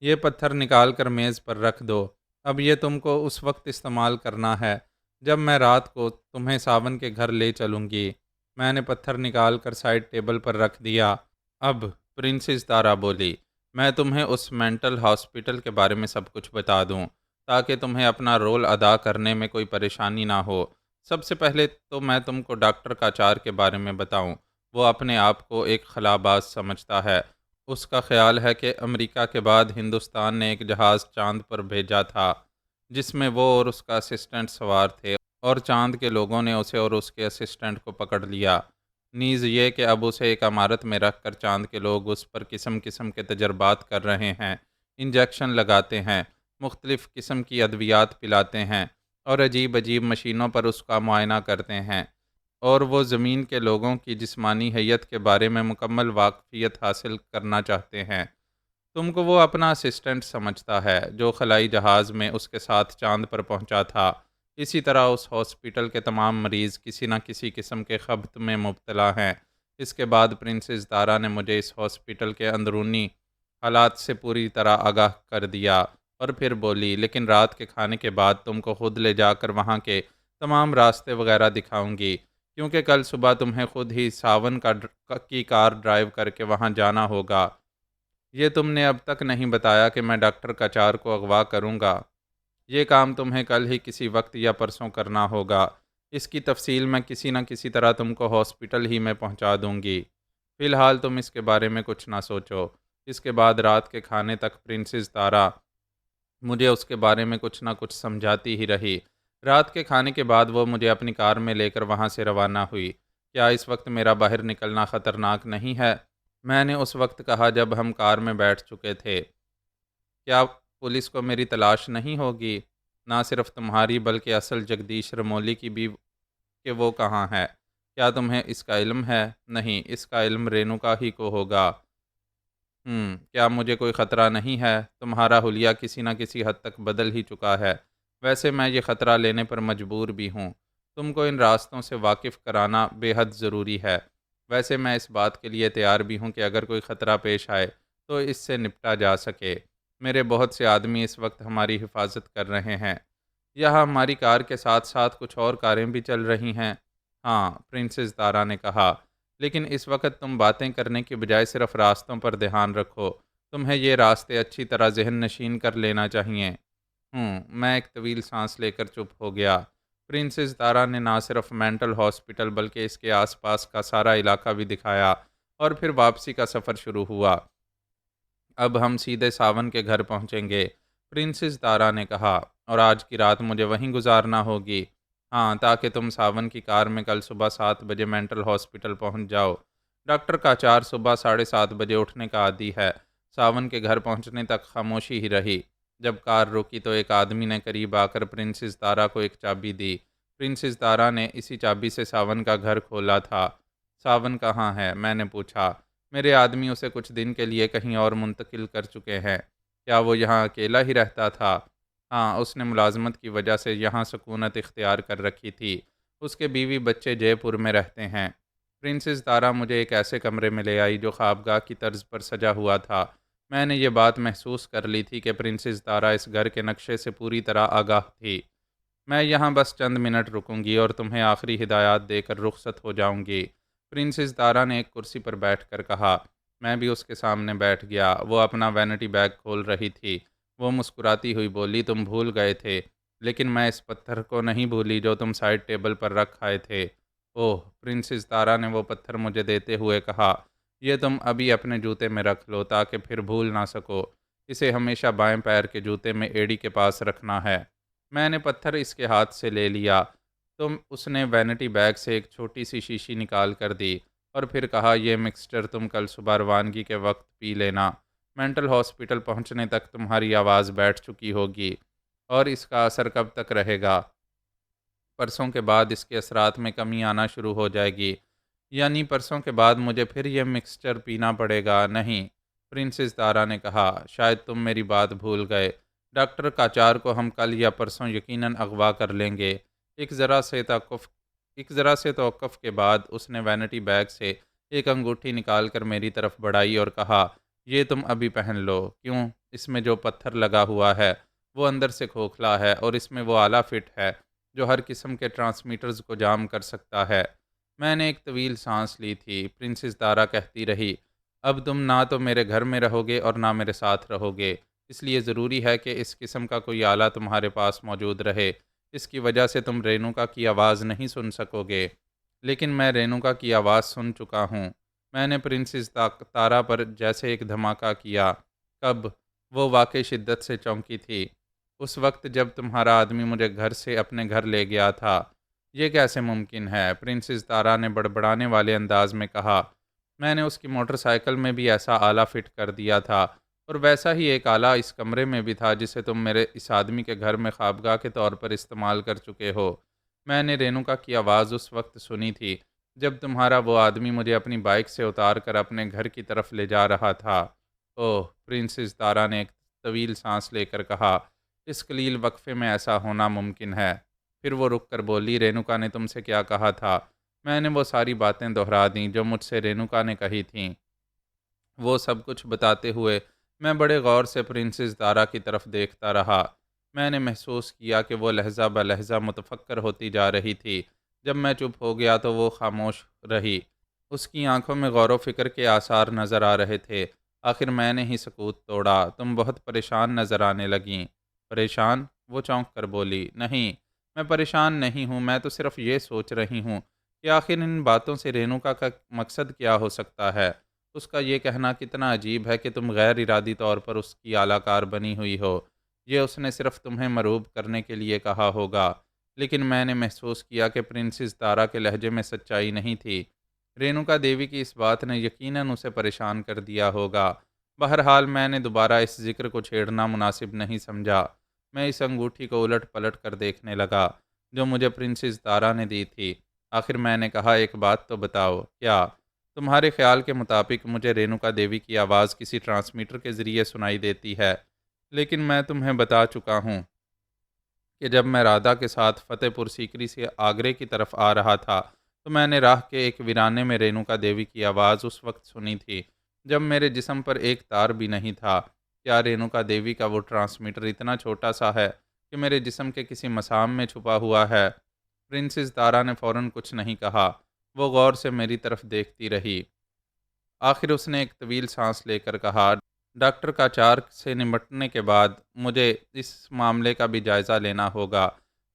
یہ پتھر نکال کر میز پر رکھ دو۔ اب یہ تم کو اس وقت استعمال کرنا ہے جب میں رات کو تمہیں ساون کے گھر لے چلوں گی۔ میں نے پتھر نکال کر سائڈ ٹیبل پر رکھ دیا۔ اب پرنسس تارا بولی، میں تمہیں اس مینٹل ہاسپٹل کے بارے میں سب کچھ بتا دوں تاکہ تمہیں اپنا رول ادا کرنے میں کوئی پریشانی نہ ہو۔ سب سے پہلے تو میں تم کو ڈاکٹر کاچار کے بارے میں بتاؤں۔ وہ اپنے آپ کو ایک خلاباز سمجھتا ہے۔ اس کا خیال ہے کہ امریکہ کے بعد ہندوستان نے ایک جہاز چاند پر بھیجا تھا جس میں وہ اور اس کا اسسٹنٹ سوار تھے، اور چاند کے لوگوں نے اسے اور اس کے اسسٹنٹ کو پکڑ لیا۔ نیز یہ کہ اب اسے ایک عمارت میں رکھ کر چاند کے لوگ اس پر قسم قسم کے تجربات کر رہے ہیں، انجیکشن لگاتے ہیں، مختلف قسم کی ادویات پلاتے ہیں اور عجیب عجیب مشینوں پر اس کا معائنہ کرتے ہیں، اور وہ زمین کے لوگوں کی جسمانی حیت کے بارے میں مکمل واقفیت حاصل کرنا چاہتے ہیں۔ تم کو وہ اپنا اسسٹنٹ سمجھتا ہے جو خلائی جہاز میں اس کے ساتھ چاند پر پہنچا تھا۔ اسی طرح اس ہاسپٹل کے تمام مریض کسی نہ کسی قسم کے خبط میں مبتلا ہیں۔ اس کے بعد پرنسس تارا نے مجھے اس ہاسپٹل کے اندرونی حالات سے پوری طرح آگاہ کر دیا اور پھر بولی، لیکن رات کے کھانے کے بعد تم کو خود لے جا کر وہاں کے تمام راستے وغیرہ دکھاؤں گی، کیونکہ کل صبح تمہیں خود ہی ساون کی کار ڈرائیو کر کے وہاں جانا ہوگا۔ یہ تم نے اب تک نہیں بتایا کہ میں ڈاکٹر کاچار کو اغوا کروں گا۔ یہ کام تمہیں کل ہی کسی وقت یا پرسوں کرنا ہوگا۔ اس کی تفصیل میں کسی نہ کسی طرح تم کو ہاسپٹل ہی میں پہنچا دوں گی۔ فی الحال تم اس کے بارے میں کچھ نہ سوچو۔ اس کے بعد رات کے کھانے تک پرنسس تارا مجھے اس کے بارے میں کچھ نہ کچھ سمجھاتی ہی رہی۔ رات کے کھانے کے بعد وہ مجھے اپنی کار میں لے کر وہاں سے روانہ ہوئی۔ کیا اس وقت میرا باہر نکلنا خطرناک نہیں ہے؟ میں نے اس وقت کہا جب ہم کار میں بیٹھ چکے تھے، کیا پولیس کو میری تلاش نہیں ہوگی؟ نہ صرف تمہاری بلکہ اصل جگدیش رمولی کی بھی، کہ وہ کہاں ہے؟ کیا تمہیں اس کا علم ہے؟ نہیں، اس کا علم رینوکا ہی کو ہوگا۔ کیا مجھے کوئی خطرہ نہیں ہے؟ تمہارا حلیہ کسی نہ کسی حد تک بدل ہی چکا ہے۔ ویسے میں یہ خطرہ لینے پر مجبور بھی ہوں۔ تم کو ان راستوں سے واقف کرانا بے حد ضروری ہے۔ ویسے میں اس بات کے لیے تیار بھی ہوں کہ اگر کوئی خطرہ پیش آئے تو اس سے نپٹا جا سکے۔ میرے بہت سے آدمی اس وقت ہماری حفاظت کر رہے ہیں۔ یہاں ہماری کار کے ساتھ ساتھ کچھ اور کاریں بھی چل رہی ہیں۔ ہاں، پرنسس دارا نے کہا، لیکن اس وقت تم باتیں کرنے کی بجائے صرف راستوں پر دھیان رکھو۔ تمہیں یہ راستے اچھی طرح ذہن نشین کر لینا چاہیے۔ میں ایک طویل سانس لے کر چپ ہو گیا۔ پرنسس دارا نے نہ صرف مینٹل ہاسپٹل بلکہ اس کے آس پاس کا سارا علاقہ بھی دکھایا، اور پھر واپسی کا سفر شروع ہوا۔ اب ہم سیدھے ساون کے گھر پہنچیں گے، پرنسس دارا نے کہا، اور آج کی رات مجھے وہیں گزارنا ہوگی۔ ہاں، تاکہ تم ساون کی کار میں کل صبح 7 بجے مینٹل ہاسپٹل پہنچ جاؤ۔ ڈاکٹر کاچار صبح 7:30 بجے اٹھنے کا عادی ہے۔ ساون کے گھر پہنچنے تک خاموشی ہی رہی۔ جب کار رکی تو ایک آدمی نے قریب آ کر پرنسس دارا کو ایک چابی دی۔ پرنسس دارا نے اسی چابی سے ساون کا گھر کھولا تھا۔ ساون کہاں ہے؟ میں نے پوچھا۔ میرے آدمی اسے کچھ دن کے لیے کہیں اور منتقل کر چکے ہیں۔ کیا وہ یہاں اکیلا ہی رہتا تھا؟ ہاں، اس نے ملازمت کی وجہ سے یہاں سکونت اختیار کر رکھی تھی۔ اس کے بیوی بچے جے پور میں رہتے ہیں۔ پرنسس دارا مجھے ایک ایسے کمرے میں لے آئی جو خوابگاہ کی طرز پر سجا ہوا تھا۔ میں نے یہ بات محسوس کر لی تھی کہ پرنسس دارا اس گھر کے نقشے سے پوری طرح آگاہ تھی۔ میں یہاں بس چند منٹ رکوں گی اور تمہیں آخری ہدایات دے کر رخصت ہو جاؤں گی، پرنسس دارا نے ایک کرسی پر بیٹھ کر کہا۔ میں بھی اس کے سامنے بیٹھ گیا۔ وہ اپنا وینٹی بیگ کھول رہی تھی۔ وہ مسکراتی ہوئی بولی، تم بھول گئے تھے، لیکن میں اس پتھر کو نہیں بھولی جو تم سائڈ ٹیبل پر رکھ آئے تھے۔ اوہ، پرنسس دارا نے وہ پتھر مجھے دیتے ہوئے کہا، یہ تم ابھی اپنے جوتے میں رکھ لو تاکہ پھر بھول نہ سکو۔ اسے ہمیشہ بائیں پیر کے جوتے میں ایڑی کے پاس رکھنا ہے۔ میں نے پتھر اس کے ہاتھ سے لے لیا۔ اس نے وینٹی بیگ سے ایک چھوٹی سی شیشی نکال کر دی اور پھر کہا، یہ مکسچر تم کل صبح روانگی کے وقت پی لینا۔ مینٹل ہاسپٹل پہنچنے تک تمہاری آواز بیٹھ چکی ہوگی، اور اس کا اثر کب تک رہے گا؟ پرسوں کے بعد اس کے اثرات میں کمی آنا شروع ہو جائے گی۔ یعنی پرسوں کے بعد مجھے پھر یہ مکسچر پینا پڑے گا؟ نہیں، پرنسس دارا نے کہا، شاید تم میری بات بھول گئے۔ ڈاکٹر کاچار کو ہم کل یا پرسوں یقیناً اغوا کر لیں گے۔ ایک ذرا سے توقف کے بعد اس نے وینٹی بیگ سے ایک انگوٹھی نکال کر میری طرف بڑھائی اور کہا، یہ تم ابھی پہن لو۔ کیوں؟ اس میں جو پتھر لگا ہوا ہے وہ اندر سے کھوکھلا ہے، اور اس میں وہ آلہ فٹ ہے جو ہر قسم کے ٹرانسمیٹرز کو جام کر سکتا ہے۔ میں نے ایک طویل سانس لی تھی۔ پرنسس دارا کہتی رہی، اب تم نہ تو میرے گھر میں رہو گے اور نہ میرے ساتھ رہو گے، اس لیے ضروری ہے کہ اس قسم کا کوئی آلہ تمہارے پاس موجود رہے۔ اس کی وجہ سے تم رینوکا کی آواز نہیں سن سکو گے۔ لیکن میں رینوکا کی آواز سن چکا ہوں۔ میں نے پرنسس تارا پر جیسے ایک دھماکہ کیا۔ کب؟ وہ واقعی شدت سے چونکی تھی۔ اس وقت جب تمہارا آدمی مجھے گھر سے اپنے گھر لے گیا تھا۔ یہ کیسے ممکن ہے؟ پرنسس تارا نے بڑبڑانے والے انداز میں کہا، میں نے اس کی موٹر سائیکل میں بھی ایسا آلہ فٹ کر دیا تھا، اور ویسا ہی ایک آلہ اس کمرے میں بھی تھا جسے تم میرے اس آدمی کے گھر میں خوابگاہ کے طور پر استعمال کر چکے ہو۔ میں نے رینوکا کی آواز اس وقت سنی تھی جب تمہارا وہ آدمی مجھے اپنی بائک سے اتار کر اپنے گھر کی طرف لے جا رہا تھا۔ اوہ، پرنسس تارا نے ایک طویل سانس لے کر کہا، اس قلیل وقفے میں ایسا ہونا ممکن ہے؟ پھر وہ رک کر بولی، رینوکا نے تم سے کیا کہا تھا؟ میں نے وہ ساری باتیں دہرا دیں جو مجھ سے رینوکا نے کہی تھیں۔ وہ سب کچھ بتاتے ہوئے میں بڑے غور سے پرنسس دارا کی طرف دیکھتا رہا۔ میں نے محسوس کیا کہ وہ لحظہ بہ لحظہ متفکر ہوتی جا رہی تھی۔ جب میں چپ ہو گیا تو وہ خاموش رہی۔ اس کی آنکھوں میں غور و فکر کے آثار نظر آ رہے تھے۔ آخر میں نے ہی سکوت توڑا، تم بہت پریشان نظر آنے لگیں۔ پریشان؟ وہ چونک کر بولی، نہیں، میں پریشان نہیں ہوں، میں تو صرف یہ سوچ رہی ہوں کہ آخر ان باتوں سے رینوکا کا مقصد کیا ہو سکتا ہے۔ اس کا یہ کہنا کتنا عجیب ہے کہ تم غیر ارادی طور پر اس کی اعلی کار بنی ہوئی ہو۔ یہ اس نے صرف تمہیں مرعوب کرنے کے لیے کہا ہوگا۔ لیکن میں نے محسوس کیا کہ پرنسس تارا کے لہجے میں سچائی نہیں تھی۔ رینوکا دیوی کی اس بات نے یقیناً اسے پریشان کر دیا ہوگا۔ بہرحال میں نے دوبارہ اس ذکر کو چھیڑنا مناسب نہیں سمجھا۔ میں اس انگوٹھی کو الٹ پلٹ کر دیکھنے لگا جو مجھے پرنسس تارا نے دی تھی۔ آخر میں نے کہا، ایک بات تو بتاؤ، کیا تمہارے خیال کے مطابق مجھے رینوکا دیوی کی آواز کسی ٹرانسمیٹر کے ذریعے سنائی دیتی ہے؟ لیکن میں تمہیں بتا چکا ہوں کہ جب میں رادھا کے ساتھ فتح پور سیکری سے آگرے کی طرف آ رہا تھا تو میں نے راہ کے ایک ویرانے میں رینوکا دیوی کی آواز اس وقت سنی تھی جب میرے جسم پر ایک تار بھی نہیں تھا۔ کیا رینوکا دیوی کا وہ ٹرانسمیٹر اتنا چھوٹا سا ہے کہ میرے جسم کے کسی مسام میں چھپا ہوا ہے؟ پرنسس تارا نے فوراً کچھ نہیں کہا۔ وہ غور سے میری طرف دیکھتی رہی۔ آخر اس نے ایک طویل سانس لے کر کہا، ڈاکٹر کاچار سے نمٹنے کے بعد مجھے اس معاملے کا بھی جائزہ لینا ہوگا۔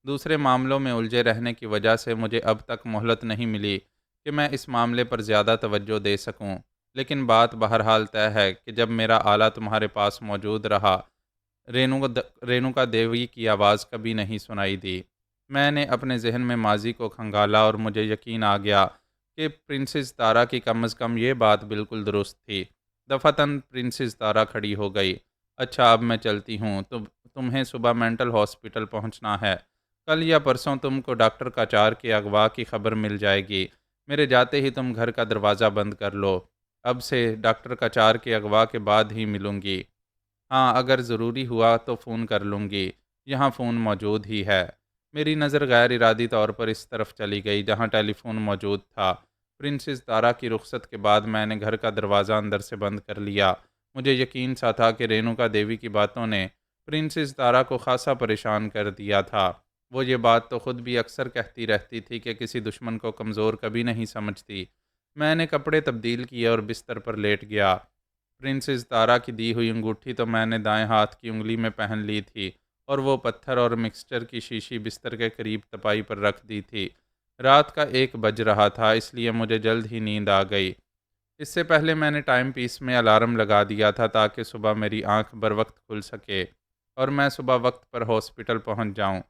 دوسرے معاملوں میں الجھے رہنے کی وجہ سے مجھے اب تک مہلت نہیں ملی کہ میں اس معاملے پر زیادہ توجہ دے سکوں، لیکن بات بہرحال طے ہے کہ جب میرا آلہ تمہارے پاس موجود رہا، رینوکا دیوی کی آواز کبھی نہیں سنائی دی۔ میں نے اپنے ذہن میں ماضی کو کھنگالا اور مجھے یقین آ گیا کہ پرنسس تارا کی کم از کم یہ بات بالکل درست تھی۔ دفعتاً پرنسس تارا کھڑی ہو گئی۔ اچھا، اب میں چلتی ہوں، تمہیں صبح مینٹل ہاسپٹل پہنچنا ہے۔ کل یا پرسوں تم کو ڈاکٹر کاچار کے اغوا کی خبر مل جائے گی۔ میرے جاتے ہی تم گھر کا دروازہ بند کر لو۔ اب سے ڈاکٹر کاچار کے اغوا کے بعد ہی ملوں گی۔ ہاں، اگر ضروری ہوا تو فون کر لوں گی۔ یہاں فون موجود ہی ہے۔ میری نظر غیر ارادی طور پر اس طرف چلی گئی جہاں ٹیلی فون موجود تھا۔ پرنسس تارا کی رخصت کے بعد میں نے گھر کا دروازہ اندر سے بند کر لیا۔ مجھے یقین سا تھا کہ رینوکا دیوی کی باتوں نے پرنسس تارا کو خاصا پریشان کر دیا تھا۔ وہ یہ بات تو خود بھی اکثر کہتی رہتی تھی کہ کسی دشمن کو کمزور کبھی نہیں سمجھتی۔ میں نے کپڑے تبدیل کیے اور بستر پر لیٹ گیا۔ پرنسس تارا کی دی ہوئی انگوٹھی تو میں نے دائیں ہاتھ کی انگلی میں پہن لی تھی اور وہ پتھر اور مکسچر کی شیشی بستر کے قریب تپائی پر رکھ دی تھی۔ رات کا 1 بج رہا تھا، اس لیے مجھے جلد ہی نیند آ گئی۔ اس سے پہلے میں نے ٹائم پیس میں الارم لگا دیا تھا تاکہ صبح میری آنکھ بروقت کھل سکے اور میں صبح وقت پر ہاسپٹل پہنچ جاؤں۔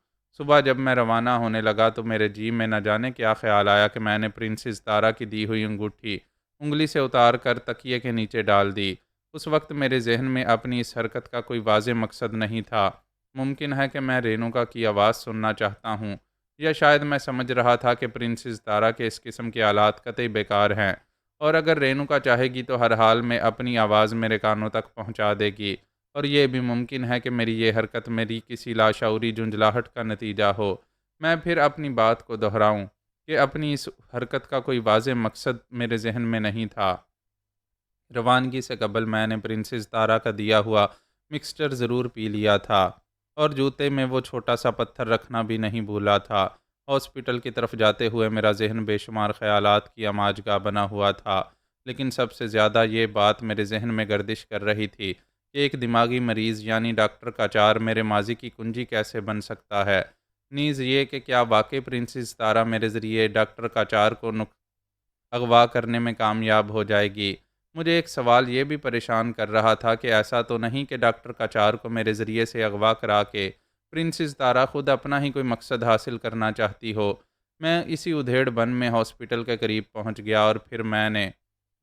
صبح جب میں روانہ ہونے لگا تو میرے جی میں نہ جانے کیا خیال آیا کہ میں نے پرنسس تارا کی دی ہوئی انگوٹھی انگلی سے اتار کر تکیے کے نیچے ڈال دی۔ اس وقت میرے ذہن میں اپنی اس حرکت کا کوئی واضح مقصد نہیں تھا۔ ممکن ہے کہ میں رینوکا کی آواز سننا چاہتا ہوں، یا شاید میں سمجھ رہا تھا کہ پرنسس تارا کے اس قسم کے آلات قطعی بیکار ہیں، اور اگر رینوکا چاہے گی تو ہر حال میں اپنی آواز میرے کانوں تک پہنچا دے گی، اور یہ بھی ممکن ہے کہ میری یہ حرکت میری کسی لاشعوری جھنجھلاہٹ کا نتیجہ ہو۔ میں پھر اپنی بات کو دہراؤں کہ اپنی اس حرکت کا کوئی واضح مقصد میرے ذہن میں نہیں تھا۔ روانگی سے قبل میں نے پرنسس تارا کا دیا ہوا مکسچر ضرور پی لیا تھا اور جوتے میں وہ چھوٹا سا پتھر رکھنا بھی نہیں بھولا تھا۔ ہاسپٹل کی طرف جاتے ہوئے میرا ذہن بے شمار خیالات کی اماج گاہ بنا ہوا تھا، لیکن سب سے زیادہ یہ بات میرے ذہن میں گردش کر رہی تھی کہ ایک دماغی مریض یعنی ڈاکٹر کاچار میرے ماضی کی کنجی کیسے بن سکتا ہے، نیز یہ کہ کیا واقعی پرنسس تارا میرے ذریعے ڈاکٹر کاچار کو اغوا کرنے میں کامیاب ہو جائے گی۔ مجھے ایک سوال یہ بھی پریشان کر رہا تھا کہ ایسا تو نہیں کہ ڈاکٹر کاچار کو میرے ذریعے سے اغوا کرا کے پرنسس تارا خود اپنا ہی کوئی مقصد حاصل کرنا چاہتی ہو۔ میں اسی ادھیڑ بن میں ہاسپٹل کے قریب پہنچ گیا اور پھر میں نے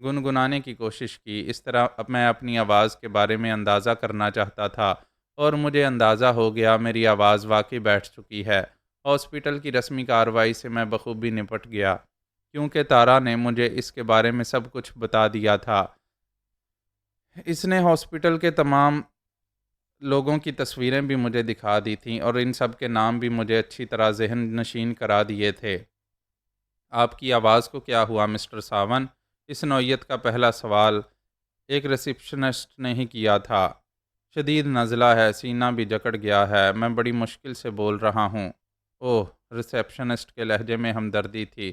گنگنانے کی کوشش کی۔ اس طرح اب میں اپنی آواز کے بارے میں اندازہ کرنا چاہتا تھا اور مجھے اندازہ ہو گیا میری آواز واقعی بیٹھ چکی ہے۔ ہاسپٹل کی رسمی کارروائی سے میں بخوبی نپٹ گیا کیونکہ تارا نے مجھے اس کے بارے میں سب کچھ بتا دیا تھا۔ اس نے ہاسپٹل کے تمام لوگوں کی تصویریں بھی مجھے دکھا دی تھیں اور ان سب کے نام بھی مجھے اچھی طرح ذہن نشین کرا دیے تھے۔ آپ کی آواز کو کیا ہوا مسٹر ساون؟ اس نوعیت کا پہلا سوال ایک ریسیپشنسٹ نے ہی کیا تھا۔ شدید نزلہ ہے، سینہ بھی جکڑ گیا ہے، میں بڑی مشکل سے بول رہا ہوں۔ اوہ، ریسیپشنسٹ کے لہجے میں ہمدردی تھی۔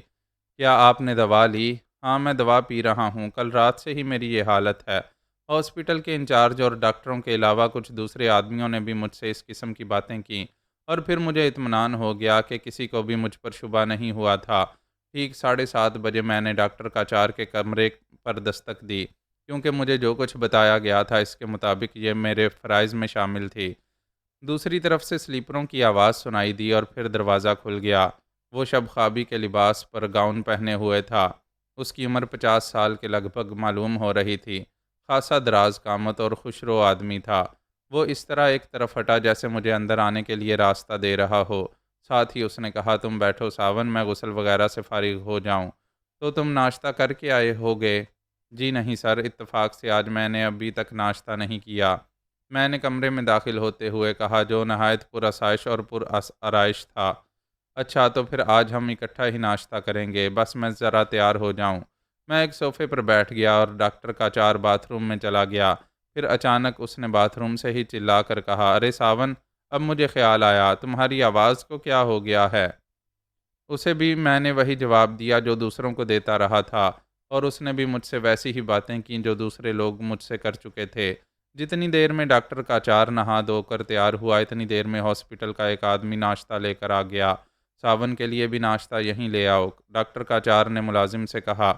کیا آپ نے دوا لی؟ ہاں، میں دوا پی رہا ہوں، کل رات سے ہی میری یہ حالت ہے۔ ہاسپٹل کے انچارج اور ڈاکٹروں کے علاوہ کچھ دوسرے آدمیوں نے بھی مجھ سے اس قسم کی باتیں کیں اور پھر مجھے اطمینان ہو گیا کہ کسی کو بھی مجھ پر شبہ نہیں ہوا تھا۔ ٹھیک 7:30 بجے میں نے ڈاکٹر کاچار کے کمرے پر دستک دی کیونکہ مجھے جو کچھ بتایا گیا تھا اس کے مطابق یہ میرے فرائض میں شامل تھی۔ دوسری طرف سے سلیپروں کی آواز سنائی دی اور پھر دروازہ کھل گیا۔ وہ شب خوابی کے لباس پر گاؤن پہنے ہوئے تھا۔ اس کی عمر 50 سال کے لگ بھگ معلوم ہو رہی تھی۔ خاصا دراز قامت اور خوشرو آدمی تھا۔ وہ اس طرح ایک طرف ہٹا جیسے مجھے اندر آنے کے لیے راستہ دے رہا ہو۔ ساتھ ہی اس نے کہا، تم بیٹھو ساون، میں غسل وغیرہ سے فارغ ہو جاؤں۔ تو تم ناشتہ کر کے آئے ہوگے؟ جی نہیں سر، اتفاق سے آج میں نے ابھی تک ناشتہ نہیں کیا، میں نے کمرے میں داخل ہوتے ہوئے کہا، جو نہایت پر آسائش اور پر آرائش تھا۔ اچھا تو پھر آج ہم اکٹھا ہی ناشتہ کریں گے، بس میں ذرا تیار ہو جاؤں۔ میں ایک صوفے پر بیٹھ گیا اور ڈاکٹر کا چار باتھ روم میں چلا گیا۔ پھر اچانک اس نے باتھ روم سے ہی چلا کر کہا، ارے ساون، اب مجھے خیال آیا، تمہاری آواز کو کیا ہو گیا ہے؟ اسے بھی میں نے وہی جواب دیا جو دوسروں کو دیتا رہا تھا، اور اس نے بھی مجھ سے ویسی ہی باتیں کیں جو دوسرے لوگ مجھ سے کر چکے تھے۔ جتنی دیر میں ڈاکٹر کا چار نہا دھو کر تیار ہوا، اتنی دیر میں ہاسپٹل کا ایک آدمی ناشتہ لے کر آ گیا۔ ساون کے لیے بھی ناشتہ یہیں لے آؤ، ڈاکٹر کا چار نے ملازم سے کہا۔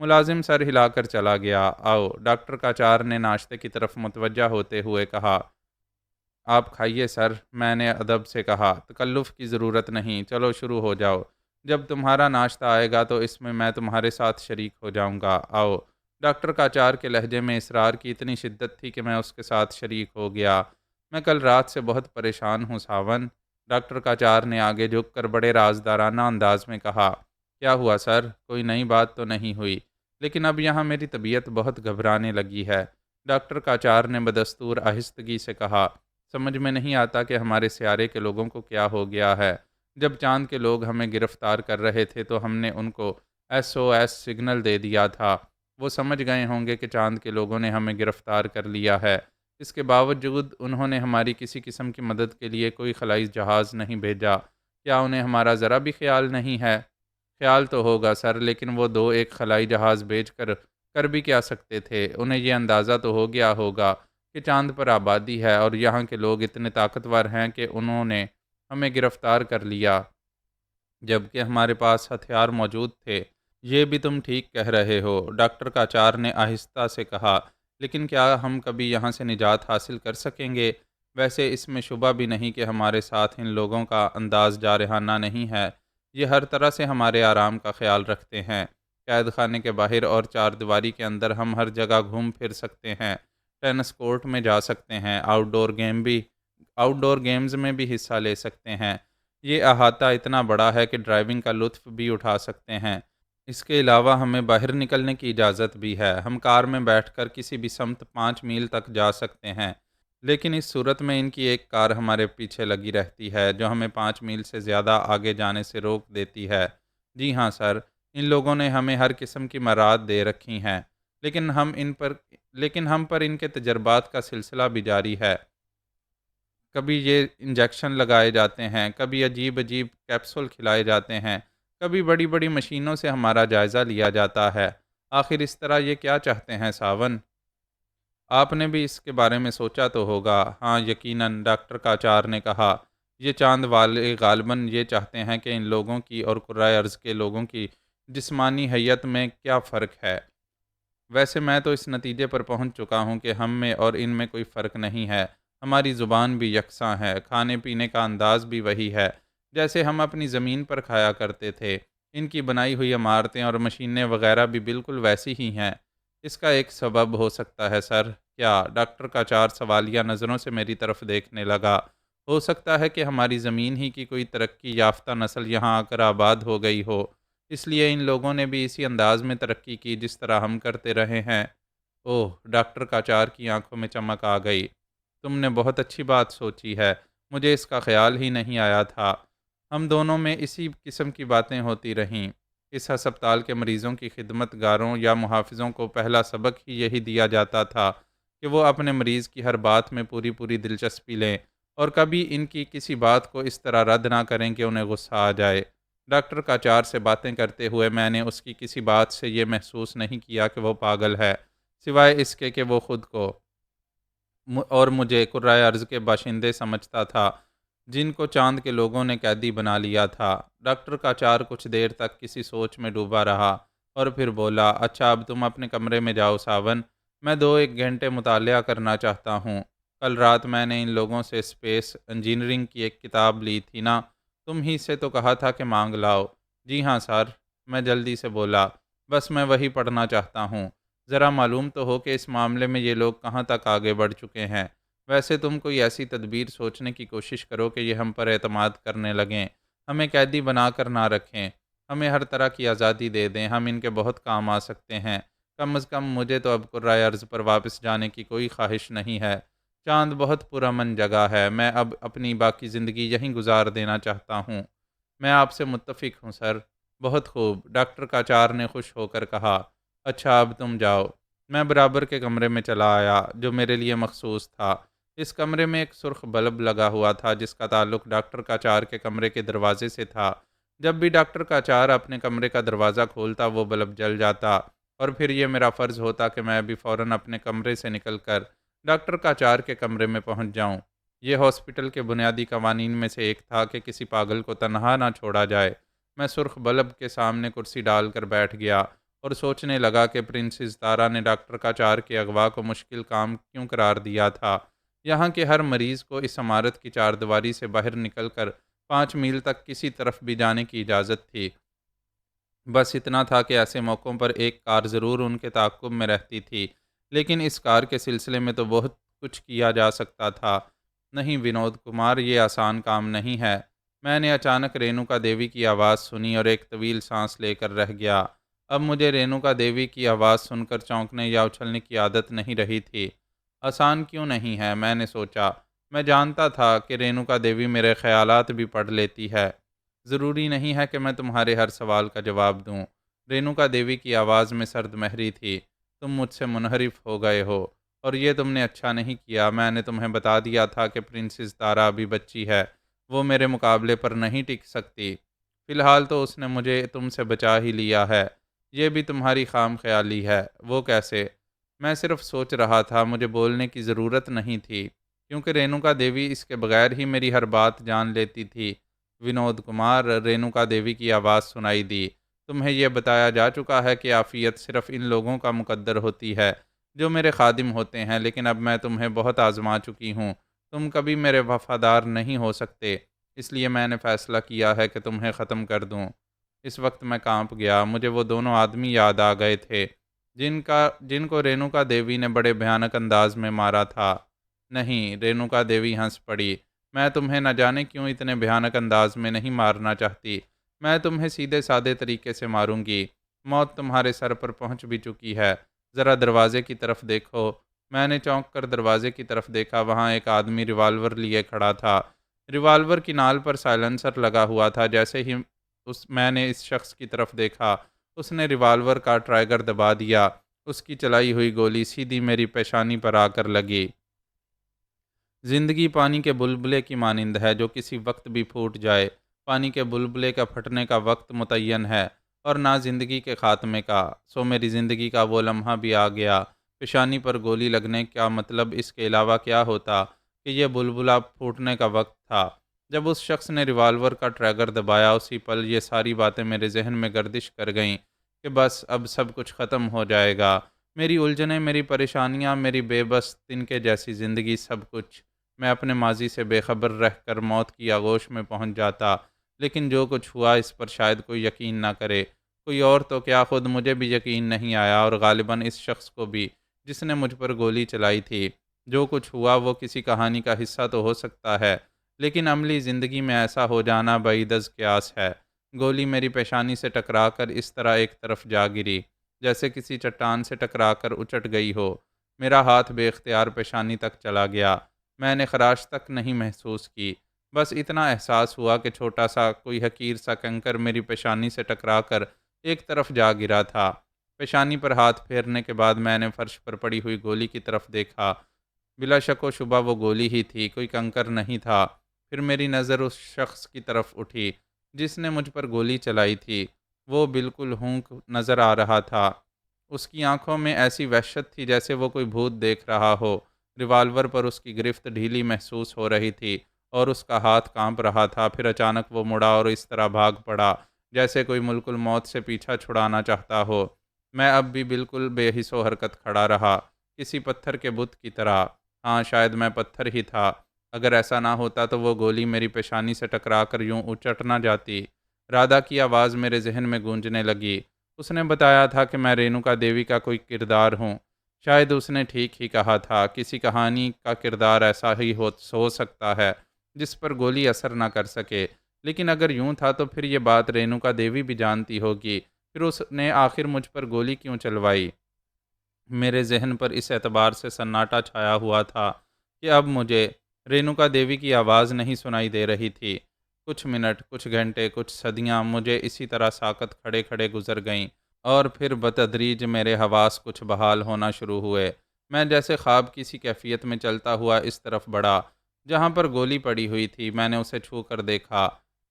ملازم سر ہلا کر چلا گیا۔ آؤ، ڈاکٹر کا چار نے ناشتے کی طرف متوجہ ہوتے ہوئے کہا۔ آپ کھائیے سر، میں نے ادب سے کہا، تکلف کی ضرورت نہیں، چلو شروع ہو جاؤ۔ جب تمہارا ناشتہ آئے گا تو اس میں تمہارے ساتھ شریک ہو جاؤں گا، آؤ۔ ڈاکٹر کاچار کے لہجے میں اصرار کی اتنی شدت تھی کہ میں اس کے ساتھ شریک ہو گیا۔ میں کل رات سے بہت پریشان ہوں ساون، ڈاکٹر کاچار نے آگے جھک کر بڑے رازدارانہ انداز میں کہا۔ کیا ہوا سر؟ کوئی نئی بات تو نہیں ہوئی، لیکن اب یہاں میری طبیعت بہت گھبرانے لگی ہے، ڈاکٹر کاچار نے بدستور آہستگی سے کہا۔ سمجھ میں نہیں آتا کہ ہمارے سیارے کے لوگوں کو کیا ہو گیا ہے۔ جب چاند کے لوگ ہمیں گرفتار کر رہے تھے تو ہم نے ان کو SOS سگنل دے دیا تھا۔ وہ سمجھ گئے ہوں گے کہ چاند کے لوگوں نے ہمیں گرفتار کر لیا ہے۔ اس کے باوجود انہوں نے ہماری کسی قسم کی مدد کے لیے کوئی خلائی جہاز نہیں بھیجا۔ کیا انہیں ہمارا ذرا بھی خیال نہیں ہے؟ خیال تو ہوگا سر، لیکن وہ دو ایک خلائی جہاز بھیج کر بھی کیا سکتے تھے؟ انہیں یہ اندازہ تو ہو گیا ہوگا کہ چاند پر آبادی ہے اور یہاں کے لوگ اتنے طاقتور ہیں کہ انہوں نے ہمیں گرفتار کر لیا جبکہ ہمارے پاس ہتھیار موجود تھے۔ یہ بھی تم ٹھیک کہہ رہے ہو، ڈاکٹر کاچار نے آہستہ سے کہا، لیکن کیا ہم کبھی یہاں سے نجات حاصل کر سکیں گے؟ ویسے اس میں شبہ بھی نہیں کہ ہمارے ساتھ ان لوگوں کا انداز جارحانہ نہیں ہے۔ یہ ہر طرح سے ہمارے آرام کا خیال رکھتے ہیں۔ قید خانے کے باہر اور چار دیواری کے اندر ہم ہر جگہ گھوم پھر سکتے ہیں، ٹینس کورٹ میں جا سکتے ہیں، آؤٹ ڈور گیمز میں بھی حصہ لے سکتے ہیں۔ یہ احاطہ اتنا بڑا ہے کہ ڈرائیونگ کا لطف بھی اٹھا سکتے ہیں۔ اس کے علاوہ ہمیں باہر نکلنے کی اجازت بھی ہے، ہم کار میں بیٹھ کر کسی بھی سمت 5 میل تک جا سکتے ہیں، لیکن اس صورت میں ان کی ایک کار ہمارے پیچھے لگی رہتی ہے جو ہمیں 5 میل سے زیادہ آگے جانے سے روک دیتی ہے۔ جی ہاں سر، ان لوگوں نے ہمیں ہر قسم کی مراعات دے رکھی ہیں، لیکن ہم پر ان کے تجربات کا سلسلہ بھی جاری ہے۔ کبھی یہ انجیکشن لگائے جاتے ہیں، کبھی عجیب عجیب کیپسول کھلائے جاتے ہیں، کبھی بڑی بڑی مشینوں سے ہمارا جائزہ لیا جاتا ہے۔ آخر اس طرح یہ کیا چاہتے ہیں ساون؟ آپ نے بھی اس کے بارے میں سوچا تو ہوگا؟ ہاں یقیناً، ڈاکٹر کاچار نے کہا۔ یہ چاند والے غالباً یہ چاہتے ہیں کہ ان لوگوں کی اور کرۂ ارض کے لوگوں کی جسمانی حیت میں کیا فرق ہے۔ ویسے میں تو اس نتیجے پر پہنچ چکا ہوں کہ ہم میں اور ان میں کوئی فرق نہیں ہے، ہماری زبان بھی یکساں ہے، کھانے پینے کا انداز بھی وہی ہے جیسے ہم اپنی زمین پر کھایا کرتے تھے، ان کی بنائی ہوئی عمارتیں اور مشینیں وغیرہ بھی بالکل ویسی ہی ہیں۔ اس کا ایک سبب ہو سکتا ہے سر؟ کیا؟ ڈاکٹر کا چار سوالیہ نظروں سے میری طرف دیکھنے لگا۔ ہو سکتا ہے کہ ہماری زمین ہی کی کوئی ترقی یافتہ نسل یہاں آ کر آباد ہو گئی ہو، اس لیے ان لوگوں نے بھی اسی انداز میں ترقی کی جس طرح ہم کرتے رہے ہیں۔ اوہ، ڈاکٹر کاچار کی آنکھوں میں چمک آ گئی۔ تم نے بہت اچھی بات سوچی ہے، مجھے اس کا خیال ہی نہیں آیا تھا۔ ہم دونوں میں اسی قسم کی باتیں ہوتی رہیں۔ اس ہسپتال کے مریضوں کی خدمت گاروں یا محافظوں کو پہلا سبق ہی یہی دیا جاتا تھا کہ وہ اپنے مریض کی ہر بات میں پوری دلچسپی لیں اور کبھی ان کی کسی بات کو اس طرح رد نہ کریں کہ انہیں غصہ آ جائے۔ ڈاکٹر کاچار سے باتیں کرتے ہوئے میں نے اس کی کسی بات سے یہ محسوس نہیں کیا کہ وہ پاگل ہے، سوائے اس کے کہ وہ خود کو اور مجھے کرۂ ارض کے باشندے سمجھتا تھا جن کو چاند کے لوگوں نے قیدی بنا لیا تھا۔ ڈاکٹر کاچار کچھ دیر تک کسی سوچ میں ڈوبا رہا اور پھر بولا، اچھا اب تم اپنے کمرے میں جاؤ ساون، میں 2-1 گھنٹے مطالعہ کرنا چاہتا ہوں۔ کل رات میں نے ان لوگوں سے اسپیس انجینئرنگ کی ایک کتاب لی تھی نا، تم ہی سے تو کہا تھا کہ مانگ لاؤ۔ جی ہاں سر، میں جلدی سے بولا۔ بس میں وہی پڑھنا چاہتا ہوں۔ ذرا معلوم تو ہو کہ اس معاملے میں یہ لوگ کہاں تک آگے بڑھ چکے ہیں۔ ویسے تم کوئی ایسی تدبیر سوچنے کی کوشش کرو کہ یہ ہم پر اعتماد کرنے لگیں، ہمیں قیدی بنا کر نہ رکھیں، ہمیں ہر طرح کی آزادی دے دیں، ہم ان کے بہت کام آ سکتے ہیں۔ کم از کم مجھے تو اب کرۂ ارض پر واپس جانے کی کوئی خواہش نہیں ہے۔ چاند بہت پرامن جگہ ہے، میں اب اپنی باقی زندگی یہیں گزار دینا چاہتا ہوں۔ میں آپ سے متفق ہوں سر۔ بہت خوب، ڈاکٹر کاچار نے خوش ہو کر کہا۔ اچھا اب تم جاؤ۔ میں برابر کے کمرے میں چلا آیا جو میرے لیے مخصوص تھا۔ اس کمرے میں ایک سرخ بلب لگا ہوا تھا جس کا تعلق ڈاکٹر کاچار کے کمرے کے دروازے سے تھا۔ جب بھی ڈاکٹر کاچار اپنے کمرے کا دروازہ کھولتا وہ بلب جل جاتا، اور پھر یہ میرا فرض ہوتا کہ میں ابھی فوراً اپنے کمرے سے نکل کر ڈاکٹر کاچار کے کمرے میں پہنچ جاؤں۔ یہ ہاسپٹل کے بنیادی قوانین میں سے ایک تھا کہ کسی پاگل کو تنہا نہ چھوڑا جائے۔ میں سرخ بلب کے سامنے کرسی ڈال کر بیٹھ گیا اور سوچنے لگا کہ پرنسز تارا نے ڈاکٹر کاچار کے اغوا کو مشکل کام کیوں قرار دیا تھا۔ یہاں کے ہر مریض کو اس عمارت کی چاردیواری سے باہر نکل کر 5 میل تک کسی طرف بھی جانے کی اجازت تھی۔ بس اتنا تھا کہ ایسے موقعوں پر ایک کار ضرور ان کے تعاقب میں رہتی تھی، لیکن اس کار کے سلسلے میں تو بہت کچھ کیا جا سکتا تھا۔ نہیں ونود کمار، یہ آسان کام نہیں ہے۔ میں نے اچانک رینوکا دیوی کی آواز سنی اور ایک طویل سانس لے کر رہ گیا۔ اب مجھے رینوکا دیوی کی آواز سن کر چونکنے یا اچھلنے کی عادت نہیں رہی تھی۔ آسان کیوں نہیں ہے، میں نے سوچا۔ میں جانتا تھا کہ رینوکا دیوی میرے خیالات بھی پڑھ لیتی ہے۔ ضروری نہیں ہے کہ میں تمہارے ہر سوال کا جواب دوں۔ رینوکا دیوی کی آواز میں سرد مہری تھی۔ تم مجھ سے منحرف ہو گئے ہو، اور یہ تم نے اچھا نہیں کیا۔ میں نے تمہیں بتا دیا تھا کہ پرنسز تارا ابھی بچی ہے، وہ میرے مقابلے پر نہیں ٹک سکتی۔ فی الحال تو اس نے مجھے تم سے بچا ہی لیا ہے۔ یہ بھی تمہاری خام خیالی ہے۔ وہ کیسے؟ میں صرف سوچ رہا تھا، مجھے بولنے کی ضرورت نہیں تھی، کیونکہ رینوکا دیوی اس کے بغیر ہی میری ہر بات جان لیتی تھی۔ ونود کمار، رینوکا دیوی کی آواز سنائی دی۔ تمہیں یہ بتایا جا چکا ہے کہ عافیت صرف ان لوگوں کا مقدر ہوتی ہے جو میرے خادم ہوتے ہیں، لیکن اب میں تمہیں بہت آزما چکی ہوں۔ تم کبھی میرے وفادار نہیں ہو سکتے، اس لیے میں نے فیصلہ کیا ہے کہ تمہیں ختم کر دوں۔ اس وقت میں کانپ گیا۔ مجھے وہ دونوں آدمی یاد آ گئے تھے جن کو رینوکا دیوی نے بڑے بھیانک انداز میں مارا تھا۔ نہیں، رینوکا دیوی ہنس پڑی۔ میں تمہیں نہ جانے کیوں اتنے بھیانک انداز میں نہیں مارنا چاہتی۔ میں تمہیں سیدھے سادے طریقے سے ماروں گی۔ موت تمہارے سر پر پہنچ بھی چکی ہے۔ ذرا دروازے کی طرف دیکھو۔ میں نے چونک کر دروازے کی طرف دیکھا، وہاں ایک آدمی ریوالور لیے کھڑا تھا۔ ریوالور کی نال پر سائلنسر لگا ہوا تھا۔ جیسے ہی میں نے اس شخص کی طرف دیکھا، اس نے ریوالور کا ٹرائگر دبا دیا۔ اس کی چلائی ہوئی گولی سیدھی میری پیشانی پر آ کر لگی۔ زندگی پانی کے بلبلے کی مانند ہے جو کسی وقت بھی پھوٹ جائے۔ پانی کے بلبلے کا پھٹنے کا وقت متعین ہے، اور نہ زندگی کے خاتمے کا۔ سو میری زندگی کا وہ لمحہ بھی آ گیا۔ پیشانی پر گولی لگنے کا مطلب اس کے علاوہ کیا ہوتا کہ یہ بلبلا پھوٹنے کا وقت تھا۔ جب اس شخص نے ریوالور کا ٹریگر دبایا، اسی پل یہ ساری باتیں میرے ذہن میں گردش کر گئیں کہ بس اب سب کچھ ختم ہو جائے گا۔ میری الجھنیں، میری پریشانیاں، میری بے بس تنکے جیسی زندگی، سب کچھ۔ میں اپنے ماضی سے بے خبر رہ کر موت کی آغوش میں پہنچ جاتا، لیکن جو کچھ ہوا اس پر شاید کوئی یقین نہ کرے۔ کوئی اور تو کیا، خود مجھے بھی یقین نہیں آیا، اور غالباً اس شخص کو بھی جس نے مجھ پر گولی چلائی تھی۔ جو کچھ ہوا وہ کسی کہانی کا حصہ تو ہو سکتا ہے، لیکن عملی زندگی میں ایسا ہو جانا بعید از قیاس ہے۔ گولی میری پیشانی سے ٹکرا کر اس طرح ایک طرف جا گری جیسے کسی چٹان سے ٹکرا کر اچٹ گئی ہو۔ میرا ہاتھ بے اختیار پیشانی تک چلا گیا۔ میں نے خراش تک نہیں محسوس کی، بس اتنا احساس ہوا کہ چھوٹا سا کوئی حقیر سا کنکر میری پیشانی سے ٹکرا کر ایک طرف جا گرا تھا۔ پیشانی پر ہاتھ پھیرنے کے بعد میں نے فرش پر پڑی ہوئی گولی کی طرف دیکھا۔ بلا شک و شبہ وہ گولی ہی تھی، کوئی کنکر نہیں تھا۔ پھر میری نظر اس شخص کی طرف اٹھی جس نے مجھ پر گولی چلائی تھی۔ وہ بالکل ہونک نظر آ رہا تھا۔ اس کی آنکھوں میں ایسی وحشت تھی جیسے وہ کوئی بھوت دیکھ رہا ہو۔ ریوالور پر اس کی گرفت ڈھیلی محسوس ہو رہی تھی اور اس کا ہاتھ کانپ رہا تھا۔ پھر اچانک وہ مڑا اور اس طرح بھاگ پڑا جیسے کوئی ملک الموت سے پیچھا چھڑانا چاہتا ہو۔ میں اب بھی بالکل بے حس و حرکت کھڑا رہا، کسی پتھر کے بت کی طرح۔ ہاں، شاید میں پتھر ہی تھا۔ اگر ایسا نہ ہوتا تو وہ گولی میری پیشانی سے ٹکرا کر یوں اچٹ نہ جاتی۔ رادھا کی آواز میرے ذہن میں گونجنے لگی۔ اس نے بتایا تھا کہ میں رینوکا دیوی کا کوئی کردار ہوں۔ شاید اس نے ٹھیک ہی کہا تھا، کسی کہانی کا کردار ایسا ہی ہو سکتا ہے جس پر گولی اثر نہ کر سکے، لیکن اگر یوں تھا تو پھر یہ بات رینوکا دیوی بھی جانتی ہوگی، پھر اس نے آخر مجھ پر گولی کیوں چلوائی؟ میرے ذہن پر اس اعتبار سے سناٹا چھایا ہوا تھا کہ اب مجھے رینوکا دیوی کی آواز نہیں سنائی دے رہی تھی۔ کچھ منٹ، کچھ گھنٹے، کچھ صدیاں مجھے اسی طرح ساکت کھڑے کھڑے گزر گئیں، اور پھر بتدریج میرے حواس کچھ بحال ہونا شروع ہوئے۔ میں جیسے خواب کی سی کیفیت میں چلتا ہوا اس طرف بڑھا جہاں پر گولی پڑی ہوئی تھی۔ میں نے اسے چھو کر دیکھا،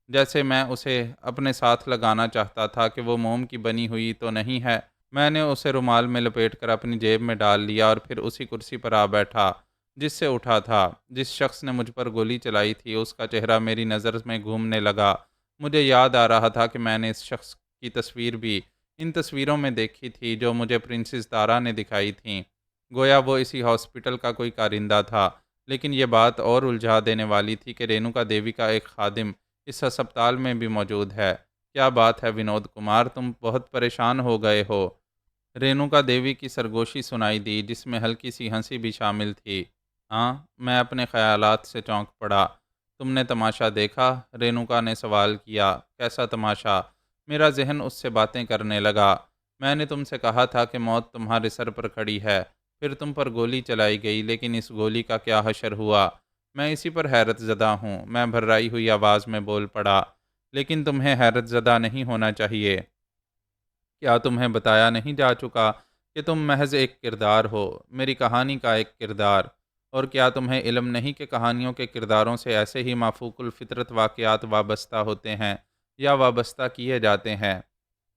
جیسے میں اسے اپنے ساتھ لگانا چاہتا تھا کہ وہ موم کی بنی ہوئی تو نہیں ہے۔ میں نے اسے رومال میں لپیٹ کر اپنی جیب میں ڈال لیا اور پھر اسی کرسی پر آ بیٹھا جس سے اٹھا تھا۔ جس شخص نے مجھ پر گولی چلائی تھی اس کا چہرہ میری نظر میں گھومنے لگا۔ مجھے یاد آ رہا تھا کہ میں نے اس شخص کی تصویر بھی ان تصویروں میں دیکھی تھی جو مجھے پرنسس تارا نے دکھائی تھیں، گویا وہ اسی ہاسپٹل کا کوئی کارندہ تھا۔ لیکن یہ بات اور الجھا دینے والی تھی کہ رینوکا دیوی کا ایک خادم اس ہسپتال میں بھی موجود ہے۔ کیا بات ہے ونود کمار، تم بہت پریشان ہو گئے ہو؟ رینوکا دیوی کی سرگوشی سنائی دی جس میں ہلکی سی ہنسی بھی شامل تھی۔ ہاں، میں اپنے خیالات سے چونک پڑا۔ تم نے تماشا دیکھا؟ رینوکا نے سوال کیا۔ کیسا تماشا؟ میرا ذہن اس سے باتیں کرنے لگا۔ میں نے تم سے کہا تھا کہ موت تمہارے سر پر کھڑی ہے، پھر تم پر گولی چلائی گئی، لیکن اس گولی کا کیا حشر ہوا؟ میں اسی پر حیرت زدہ ہوں، میں بھررائی ہوئی آواز میں بول پڑا۔ لیکن تمہیں حیرت زدہ نہیں ہونا چاہیے۔ کیا تمہیں بتایا نہیں جا چکا کہ تم محض ایک کردار ہو، میری کہانی کا ایک کردار؟ اور کیا تمہیں علم نہیں کہ کہانیوں کے کرداروں سے ایسے ہی مافوق الفطرت واقعات وابستہ ہوتے ہیں یا وابستہ کیے جاتے ہیں؟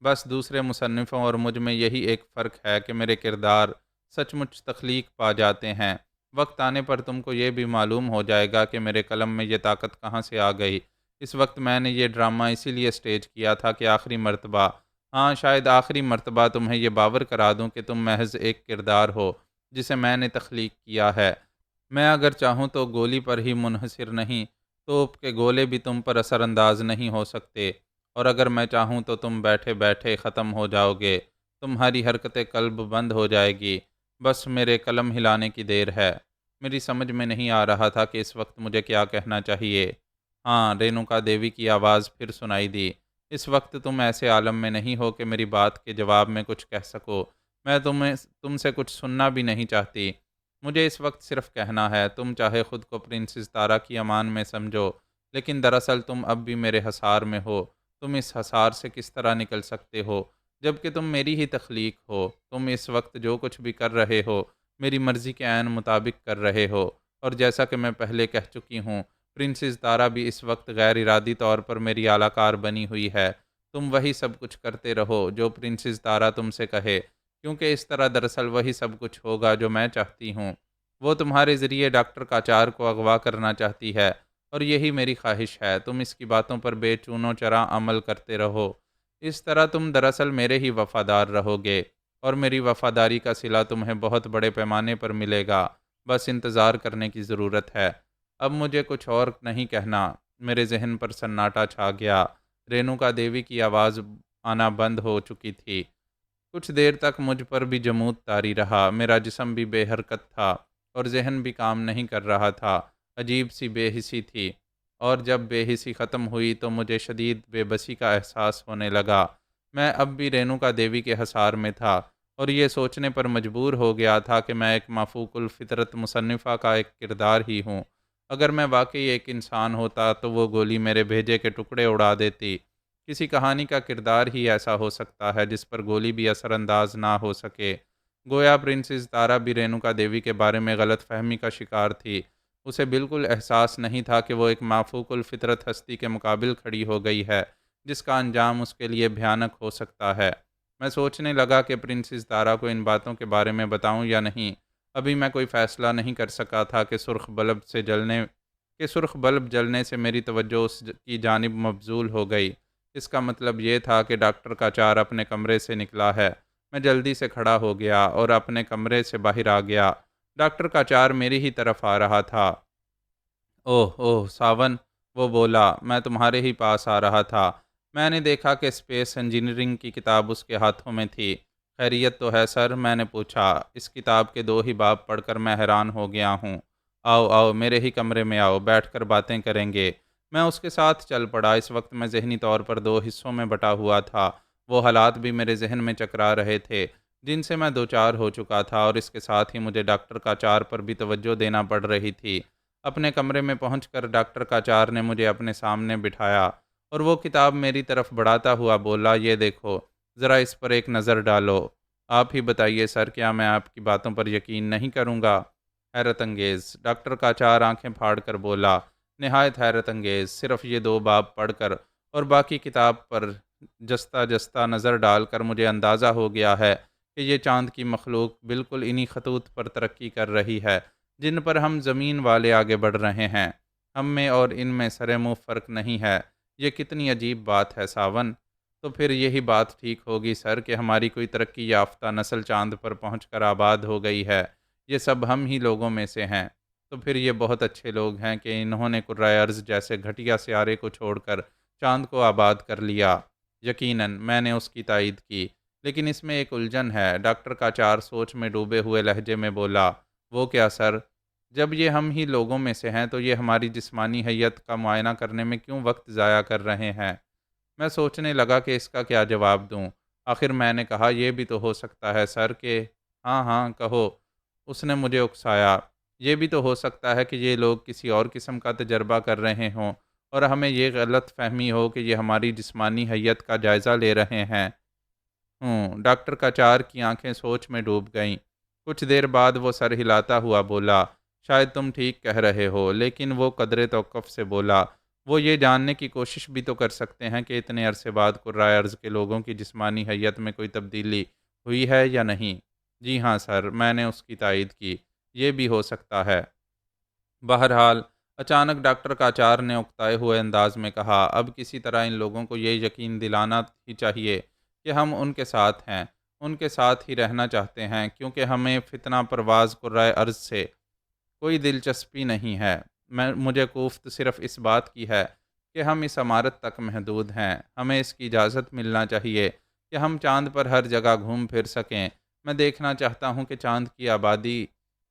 بس دوسرے مصنفوں اور مجھ میں یہی ایک فرق ہے کہ میرے کردار سچ مچ تخلیق پا جاتے ہیں۔ وقت آنے پر تم کو یہ بھی معلوم ہو جائے گا کہ میرے قلم میں یہ طاقت کہاں سے آ گئی۔ اس وقت میں نے یہ ڈرامہ اسی لیے سٹیج کیا تھا کہ آخری مرتبہ، ہاں شاید آخری مرتبہ، تمہیں یہ باور کرا دوں کہ تم محض ایک کردار ہو جسے میں نے تخلیق کیا ہے۔ میں اگر چاہوں تو گولی پر ہی منحصر نہیں، توپ کے گولے بھی تم پر اثر انداز نہیں ہو سکتے، اور اگر میں چاہوں تو تم بیٹھے بیٹھے ختم ہو جاؤ گے، تمہاری حرکت قلب بند ہو جائے گی، بس میرے قلم ہلانے کی دیر ہے۔ میری سمجھ میں نہیں آ رہا تھا کہ اس وقت مجھے کیا کہنا چاہیے۔ ہاں، رینوکا دیوی کی آواز پھر سنائی دی۔ اس وقت تم ایسے عالم میں نہیں ہو کہ میری بات کے جواب میں کچھ کہہ سکو۔ میں تم سے کچھ سننا بھی نہیں چاہتی۔ مجھے اس وقت صرف کہنا ہے، تم چاہے خود کو پرنسس تارا کی امان میں سمجھو، لیکن دراصل تم اب بھی میرے حصار میں ہو۔ تم اس حصار سے کس طرح نکل سکتے ہو جبکہ تم میری ہی تخلیق ہو؟ تم اس وقت جو کچھ بھی کر رہے ہو میری مرضی کے عین مطابق کر رہے ہو، اور جیسا کہ میں پہلے کہہ چکی ہوں، پرنسس تارا بھی اس وقت غیر ارادی طور پر میری اعلی کار بنی ہوئی ہے۔ تم وہی سب کچھ کرتے رہو جو پرنسس تارا تم سے کہے، کیونکہ اس طرح دراصل وہی سب کچھ ہوگا جو میں چاہتی ہوں۔ وہ تمہارے ذریعے ڈاکٹر کاچار کو اغوا کرنا چاہتی ہے، اور یہی میری خواہش ہے۔ تم اس کی باتوں پر بے چون و چرا عمل کرتے رہو، اس طرح تم دراصل میرے ہی وفادار رہو گے، اور میری وفاداری کا صلہ تمہیں بہت بڑے پیمانے پر ملے گا۔ بس انتظار کرنے کی ضرورت ہے۔ اب مجھے کچھ اور نہیں کہنا۔ میرے ذہن پر سناٹا چھا گیا۔ رینوکا دیوی کی آواز آنا بند ہو چکی تھی۔ کچھ دیر تک مجھ پر بھی جمود طاری رہا۔ میرا جسم بھی بے حرکت تھا اور ذہن بھی کام نہیں کر رہا تھا۔ عجیب سی بے حسی تھی، اور جب بے حسی ختم ہوئی تو مجھے شدید بے بسی کا احساس ہونے لگا۔ میں اب بھی رینوکا دیوی کے حصار میں تھا، اور یہ سوچنے پر مجبور ہو گیا تھا کہ میں ایک مافوق الفطرت مصنفہ کا ایک کردار ہی ہوں۔ اگر میں واقعی ایک انسان ہوتا تو وہ گولی میرے بھیجے کے ٹکڑے اڑا دیتی۔ کسی کہانی کا کردار ہی ایسا ہو سکتا ہے جس پر گولی بھی اثر انداز نہ ہو سکے۔ گویا پرنسس تارا بھی رینوکا دیوی کے بارے میں غلط فہمی کا شکار تھی۔ اسے بالکل احساس نہیں تھا کہ وہ ایک مافوق الفطرت ہستی کے مقابل کھڑی ہو گئی ہے جس کا انجام اس کے لیے بھیانک ہو سکتا ہے۔ میں سوچنے لگا کہ پرنسس تارا کو ان باتوں کے بارے میں بتاؤں یا نہیں۔ ابھی میں کوئی فیصلہ نہیں کر سکا تھا کہ سرخ بلب جلنے سے میری توجہ اس کی جانب مبذول ہو گئی۔ اس کا مطلب یہ تھا کہ ڈاکٹر کاچار اپنے کمرے سے نکلا ہے۔ میں جلدی سے کھڑا ہو گیا اور اپنے کمرے سے باہر آ گیا۔ ڈاکٹر کاچار میری ہی طرف آ رہا تھا۔ اوہ اوہ ساون، وہ بولا، میں تمہارے ہی پاس آ رہا تھا۔ میں نے دیکھا کہ اسپیس انجینئرنگ کی کتاب اس کے ہاتھوں میں تھی۔ خیریت تو ہے سر؟ میں نے پوچھا۔ اس کتاب کے 2 ہی باب پڑھ کر میں حیران ہو گیا ہوں۔ آؤ آؤ میرے ہی کمرے میں آؤ، بیٹھ کر باتیں کریں گے۔ میں اس کے ساتھ چل پڑا۔ اس وقت میں ذہنی طور پر 2 حصوں میں بٹا ہوا تھا۔ وہ حالات بھی میرے ذہن میں چکرا رہے تھے جن سے میں دوچار ہو چکا تھا، اور اس کے ساتھ ہی مجھے ڈاکٹر کاچار پر بھی توجہ دینا پڑ رہی تھی۔ اپنے کمرے میں پہنچ کر ڈاکٹر کاچار نے مجھے اپنے سامنے بٹھایا اور وہ کتاب میری طرف بڑھاتا ہوا بولا، یہ دیکھو، ذرا اس پر ایک نظر ڈالو۔ آپ ہی بتائیے سر، کیا میں آپ کی باتوں پر یقین نہیں کروں گا؟ حیرت انگیز! ڈاکٹر کاچار آنکھیں پھاڑ کر بولا، نہایت حیرت انگیز! صرف یہ 2 باب پڑھ کر اور باقی کتاب پر جستہ جستہ نظر ڈال کر مجھے اندازہ ہو گیا ہے کہ یہ چاند کی مخلوق بالکل انہی خطوط پر ترقی کر رہی ہے جن پر ہم زمین والے آگے بڑھ رہے ہیں۔ ہم میں اور ان میں سرے منہ فرق نہیں ہے۔ یہ کتنی عجیب بات ہے ساون! تو پھر یہی بات ٹھیک ہوگی سر کہ ہماری کوئی ترقی یافتہ نسل چاند پر پہنچ کر آباد ہو گئی ہے۔ یہ سب ہم ہی لوگوں میں سے ہیں۔ تو پھر یہ بہت اچھے لوگ ہیں کہ انہوں نے کرۂ ارض جیسے گھٹیا سیارے کو چھوڑ کر چاند کو آباد کر لیا۔ یقیناً، میں نے اس کی تائید کی، لیکن اس میں ایک الجھن ہے۔ ڈاکٹر کاچار سوچ میں ڈوبے ہوئے لہجے میں بولا، وہ کیا سر؟ جب یہ ہم ہی لوگوں میں سے ہیں تو یہ ہماری جسمانی حیت کا معائنہ کرنے میں کیوں وقت ضائع کر رہے ہیں؟ میں سوچنے لگا کہ اس کا کیا جواب دوں۔ آخر میں نے کہا، یہ بھی تو ہو سکتا ہے سر کہ… ہاں ہاں کہو، اس نے مجھے اکسایا۔ یہ بھی تو ہو سکتا ہے کہ یہ لوگ کسی اور قسم کا تجربہ کر رہے ہوں اور ہمیں یہ غلط فہمی ہو کہ یہ ہماری جسمانی حیت کا جائزہ لے رہے ہیں۔ ڈاکٹر کاچار کی آنکھیں سوچ میں ڈوب گئیں۔ کچھ دیر بعد وہ سر ہلاتا ہوا بولا، شاید تم ٹھیک کہہ رہے ہو، لیکن وہ قدرے توقف سے بولا، وہ یہ جاننے کی کوشش بھی تو کر سکتے ہیں کہ اتنے عرصے بعد کرۂ ارض کے لوگوں کی جسمانی حیت میں کوئی تبدیلی ہوئی ہے یا نہیں۔ جی ہاں سر، میں نے اس کی تائید کی، یہ بھی ہو سکتا ہے۔ بہرحال، اچانک ڈاکٹر کاچار نے اکتائے ہوئے انداز میں کہا، اب کسی طرح ان لوگوں کو یہ یقین دلانا ہی چاہیے کہ ہم ان کے ساتھ ہیں، ان کے ساتھ ہی رہنا چاہتے ہیں، کیونکہ ہمیں فتنہ پرواز کرۂ ارض سے کوئی دلچسپی نہیں ہے۔ مجھے کوفت صرف اس بات کی ہے کہ ہم اس عمارت تک محدود ہیں۔ ہمیں اس کی اجازت ملنا چاہیے کہ ہم چاند پر ہر جگہ گھوم پھر سکیں۔ میں دیکھنا چاہتا ہوں کہ چاند کی آبادی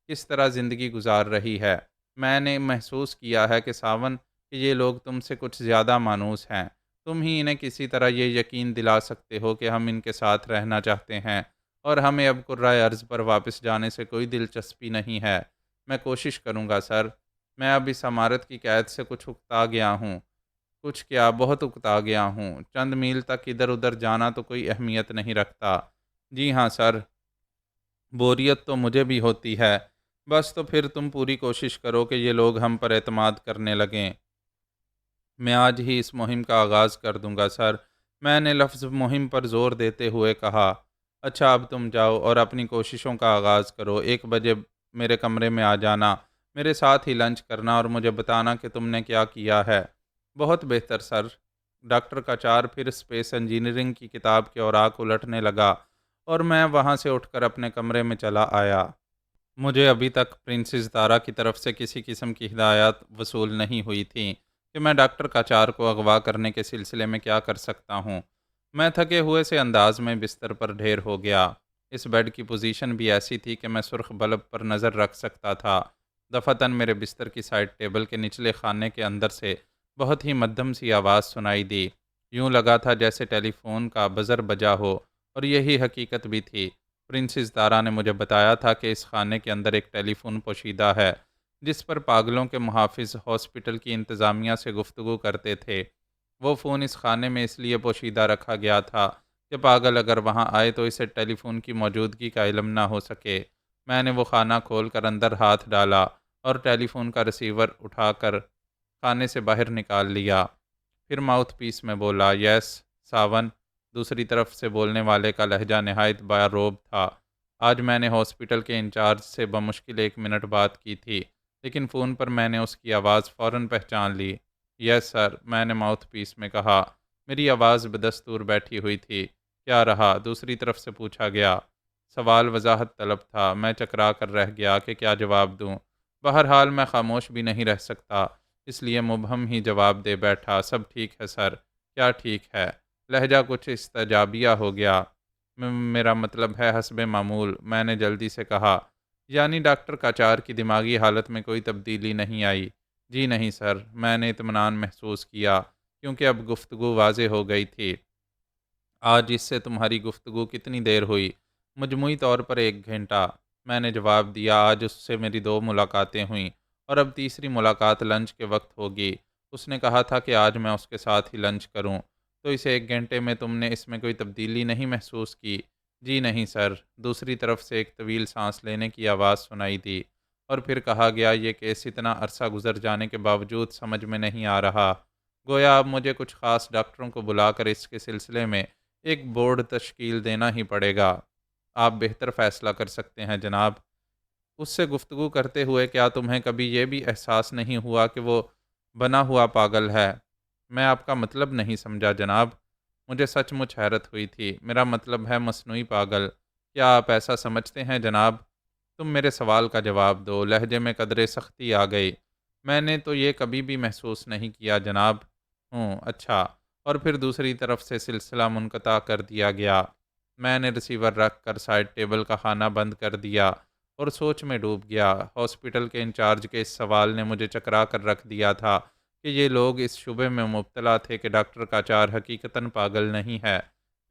کس طرح زندگی گزار رہی ہے۔ میں نے محسوس کیا ہے کہ ساون، کہ یہ لوگ تم سے کچھ زیادہ مانوس ہیں۔ تم ہی انہیں کسی طرح یہ یقین دلا سکتے ہو کہ ہم ان کے ساتھ رہنا چاہتے ہیں اور ہمیں اب کرۂ ارض پر واپس جانے سے کوئی دلچسپی نہیں ہے۔ میں کوشش کروں گا سر۔ میں اب اس عمارت کی قید سے کچھ اکتا گیا ہوں۔ کچھ کیا، بہت اکتا گیا ہوں۔ چند میل تک ادھر ادھر جانا تو کوئی اہمیت نہیں رکھتا۔ جی ہاں سر، بوریت تو مجھے بھی ہوتی ہے۔ بس تو پھر تم پوری کوشش کرو کہ یہ لوگ ہم پر اعتماد کرنے لگیں۔ میں آج ہی اس مہم کا آغاز کر دوں گا سر، میں نے لفظ مہم پر زور دیتے ہوئے کہا۔ اچھا، اب تم جاؤ اور اپنی کوششوں کا آغاز کرو۔ 1 بجے میرے کمرے میں آ جانا، میرے ساتھ ہی لنچ کرنا اور مجھے بتانا کہ تم نے کیا کیا ہے۔ بہت بہتر سر۔ ڈاکٹر کاچار پھر اسپیس انجینئرنگ کی کتاب کے اوراق الٹنے لگا اور میں وہاں سے اٹھ کر اپنے کمرے میں چلا آیا۔ مجھے ابھی تک پرنسز تارا کی طرف سے کسی قسم کی ہدایات وصول نہیں ہوئی تھیں کہ میں ڈاکٹر کاچار کو اغوا کرنے کے سلسلے میں کیا کر سکتا ہوں۔ میں تھکے ہوئے سے انداز میں بستر پر ڈھیر ہو گیا۔ اس بیڈ کی پوزیشن بھی ایسی تھی کہ میں سرخ بلب پر نظر رکھ سکتا تھا۔ دفعتاً میرے بستر کی سائڈ ٹیبل کے نچلے خانے کے اندر سے بہت ہی مدھم سی آواز سنائی دی۔ یوں لگا تھا جیسے ٹیلی فون کا بزر بجا ہو، اور یہی حقیقت بھی تھی۔ پرنسز تارا نے مجھے بتایا تھا کہ اس خانے کے اندر ایک ٹیلی فون پوشیدہ ہے جس پر پاگلوں کے محافظ ہاسپٹل کی انتظامیہ سے گفتگو کرتے تھے۔ وہ فون اس خانے میں اس لیے پوشیدہ رکھا گیا تھا کہ پاگل اگر وہاں آئے تو اسے ٹیلی فون کی موجودگی کا علم نہ ہو سکے۔ میں نے وہ خانہ کھول کر اندر ہاتھ ڈالا اور ٹیلی فون کا ریسیور اٹھا کر خانے سے باہر نکال لیا۔ پھر ماؤتھ پیس میں بولا، یس ساون۔ دوسری طرف سے بولنے والے کا لہجہ نہایت باروب تھا۔ آج میں نے ہاسپٹل کے انچارج سے بمشکل 1 منٹ بات کی تھی، لیکن فون پر میں نے اس کی آواز فوراً پہچان لی۔ یس سر، میں نے ماؤتھ پیس میں کہا۔ میری آواز بدستور بیٹھی ہوئی تھی۔ کیا رہا؟ دوسری طرف سے پوچھا گیا۔ سوال وضاحت طلب تھا۔ میں چکرا کر رہ گیا کہ کیا جواب دوں۔ بہرحال میں خاموش بھی نہیں رہ سکتا، اس لیے مبہم ہی جواب دے بیٹھا، سب ٹھیک ہے سر۔ کیا ٹھیک ہے؟ لہجہ کچھ استجابیہ ہو گیا۔ میرا مطلب ہے حسب معمول، میں نے جلدی سے کہا۔ یعنی ڈاکٹر کاچار کی دماغی حالت میں کوئی تبدیلی نہیں آئی؟ جی نہیں سر، میں نے اطمینان محسوس کیا کیونکہ اب گفتگو واضح ہو گئی تھی۔ آج اس سے تمہاری گفتگو کتنی دیر ہوئی؟ مجموعی طور پر 1 گھنٹہ، میں نے جواب دیا۔ آج اس سے میری 2 ملاقاتیں ہوئیں اور اب تیسری ملاقات لنچ کے وقت ہوگی۔ اس نے کہا تھا کہ آج میں اس کے ساتھ ہی لنچ کروں۔ تو اس 1 گھنٹے میں تم نے اس میں کوئی تبدیلی نہیں محسوس کی؟ جی نہیں سر۔ دوسری طرف سے ایک طویل سانس لینے کی آواز سنائی دی اور پھر کہا گیا، یہ کیس اتنا عرصہ گزر جانے کے باوجود سمجھ میں نہیں آ رہا۔ گویا اب مجھے کچھ خاص ڈاکٹروں کو بلا کر اس کے سلسلے میں ایک بورڈ تشکیل دینا ہی پڑے گا۔ آپ بہتر فیصلہ کر سکتے ہیں جناب۔ اس سے گفتگو کرتے ہوئے کیا تمہیں کبھی یہ بھی احساس نہیں ہوا کہ وہ بنا ہوا پاگل ہے؟ میں آپ کا مطلب نہیں سمجھا جناب۔ مجھے سچ مچ حیرت ہوئی تھی۔ میرا مطلب ہے مصنوعی پاگل۔ کیا آپ ایسا سمجھتے ہیں جناب؟ تم میرے سوال کا جواب دو۔ لہجے میں قدرے سختی آ گئی۔ میں نے تو یہ کبھی بھی محسوس نہیں کیا جناب۔ اچھا۔ اور پھر دوسری طرف سے سلسلہ منقطع کر دیا گیا۔ میں نے ریسیور رکھ کر سائڈ ٹیبل کا خانہ بند کر دیا اور سوچ میں ڈوب گیا۔ ہاسپٹل کے انچارج کے اس سوال نے مجھے چکرا کر رکھ دیا تھا کہ یہ لوگ اس شبے میں مبتلا تھے کہ ڈاکٹر کاچار حقیقتاً پاگل نہیں ہے۔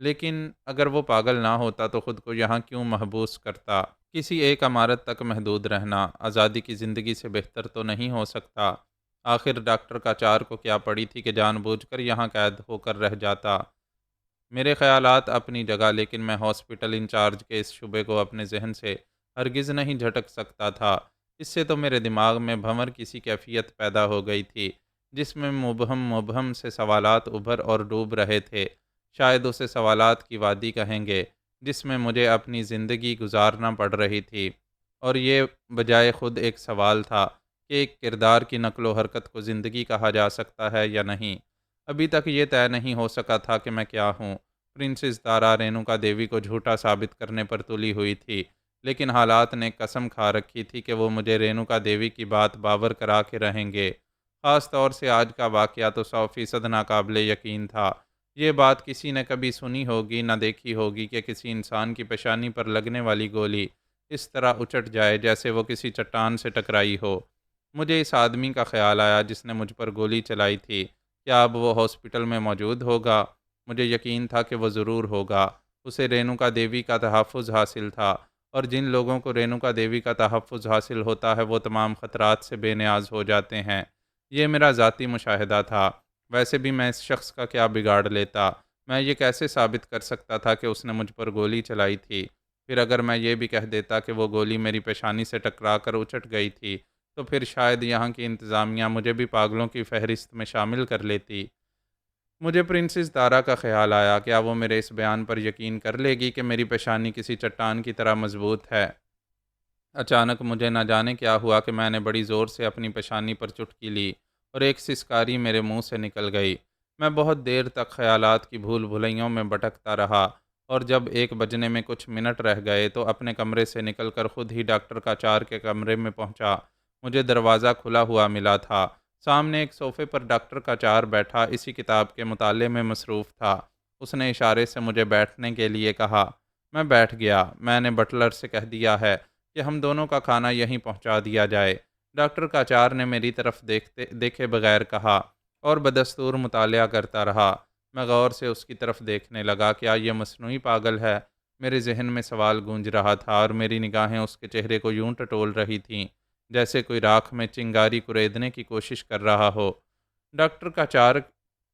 لیکن اگر وہ پاگل نہ ہوتا تو خود کو یہاں کیوں محبوس کرتا؟ کسی ایک عمارت تک محدود رہنا آزادی کی زندگی سے بہتر تو نہیں ہو سکتا؟ آخر ڈاکٹر کاچار کو کیا پڑی تھی کہ جان بوجھ کر یہاں قید ہو کر رہ جاتا؟ میرے خیالات اپنی جگہ، لیکن میں ہاسپٹل انچارج کے اس شبے کو اپنے ذہن سے ہرگز نہیں جھٹک سکتا تھا۔ اس سے تو میرے دماغ میں بھنور کسی کیفیت پیدا ہو گئی تھی جس میں مبہم سے سوالات ابھر اور ڈوب رہے تھے۔ شاید اسے سوالات کی وادی کہیں گے جس میں مجھے اپنی زندگی گزارنا پڑ رہی تھی، اور یہ بجائے خود ایک سوال تھا کہ ایک کردار کی نقل و حرکت کو زندگی کہا جا سکتا ہے یا نہیں۔ ابھی تک یہ طے نہیں ہو سکا تھا کہ میں کیا ہوں۔ پرنسس تارا رینوکا دیوی کو جھوٹا ثابت کرنے پر تلی ہوئی تھی، لیکن حالات نے قسم کھا رکھی تھی کہ وہ مجھے رینوکا دیوی کی بات باور کرا کے رہیں گے۔ خاص طور سے آج کا واقعہ تو 100% ناقابل یقین تھا۔ یہ بات کسی نے کبھی سنی ہوگی نہ دیکھی ہوگی کہ کسی انسان کی پیشانی پر لگنے والی گولی اس طرح اچٹ جائے جیسے وہ کسی چٹان سے ٹکرائی ہو۔ مجھے اس آدمی کا خیال آیا جس نے مجھ پر گولی چلائی تھی۔ کیا اب وہ ہاسپٹل میں موجود ہوگا؟ مجھے یقین تھا کہ وہ ضرور ہوگا۔ اسے رینوکا دیوی کا تحفظ حاصل تھا، اور جن لوگوں کو رینوکا دیوی کا تحفظ حاصل ہوتا ہے وہ تمام خطرات سے بے نیاز ہو جاتے ہیں۔ یہ میرا ذاتی مشاہدہ تھا۔ ویسے بھی میں اس شخص کا کیا بگاڑ لیتا؟ میں یہ کیسے ثابت کر سکتا تھا کہ اس نے مجھ پر گولی چلائی تھی؟ پھر اگر میں یہ بھی کہہ دیتا کہ وہ گولی میری پیشانی سے ٹکرا کر اچٹ گئی تھی تو پھر شاید یہاں کی انتظامیہ مجھے بھی پاگلوں کی فہرست میں شامل کر لیتی۔ مجھے پرنسس تارا کا خیال آیا، کیا وہ میرے اس بیان پر یقین کر لے گی کہ میری پیشانی کسی چٹان کی طرح مضبوط ہے؟ اچانک مجھے نہ جانے کیا ہوا کہ میں نے بڑی زور سے اپنی پیشانی پر چٹکی لی اور ایک سسکاری میرے منہ سے نکل گئی۔ میں بہت دیر تک خیالات کی بھول بھلیوں میں بھٹکتا رہا، اور جب 1 بجنے میں کچھ منٹ رہ گئے تو اپنے کمرے سے نکل کر خود ہی ڈاکٹر کاچار کے کمرے میں پہنچا۔ مجھے دروازہ کھلا ہوا ملا تھا۔ سامنے ایک صوفے پر ڈاکٹر کاچار بیٹھا اسی کتاب کے مطالعے میں مصروف تھا۔ اس نے اشارے سے مجھے بیٹھنے کے لیے کہا۔ میں بیٹھ گیا۔ میں نے بٹلر سے کہہ دیا ہے کہ ہم دونوں کا کھانا یہیں پہنچا دیا جائے۔ ڈاکٹر کاچار نے میری طرف دیکھے بغیر کہا اور بدستور مطالعہ کرتا رہا۔ میں غور سے اس کی طرف دیکھنے لگا۔ کیا یہ مصنوعی پاگل ہے؟ میرے ذہن میں سوال گونج رہا تھا، اور میری نگاہیں اس کے چہرے کو یوں ٹٹول رہی تھیں جیسے کوئی راکھ میں چنگاری کریدنے کی کوشش کر رہا ہو۔ ڈاکٹر کاچار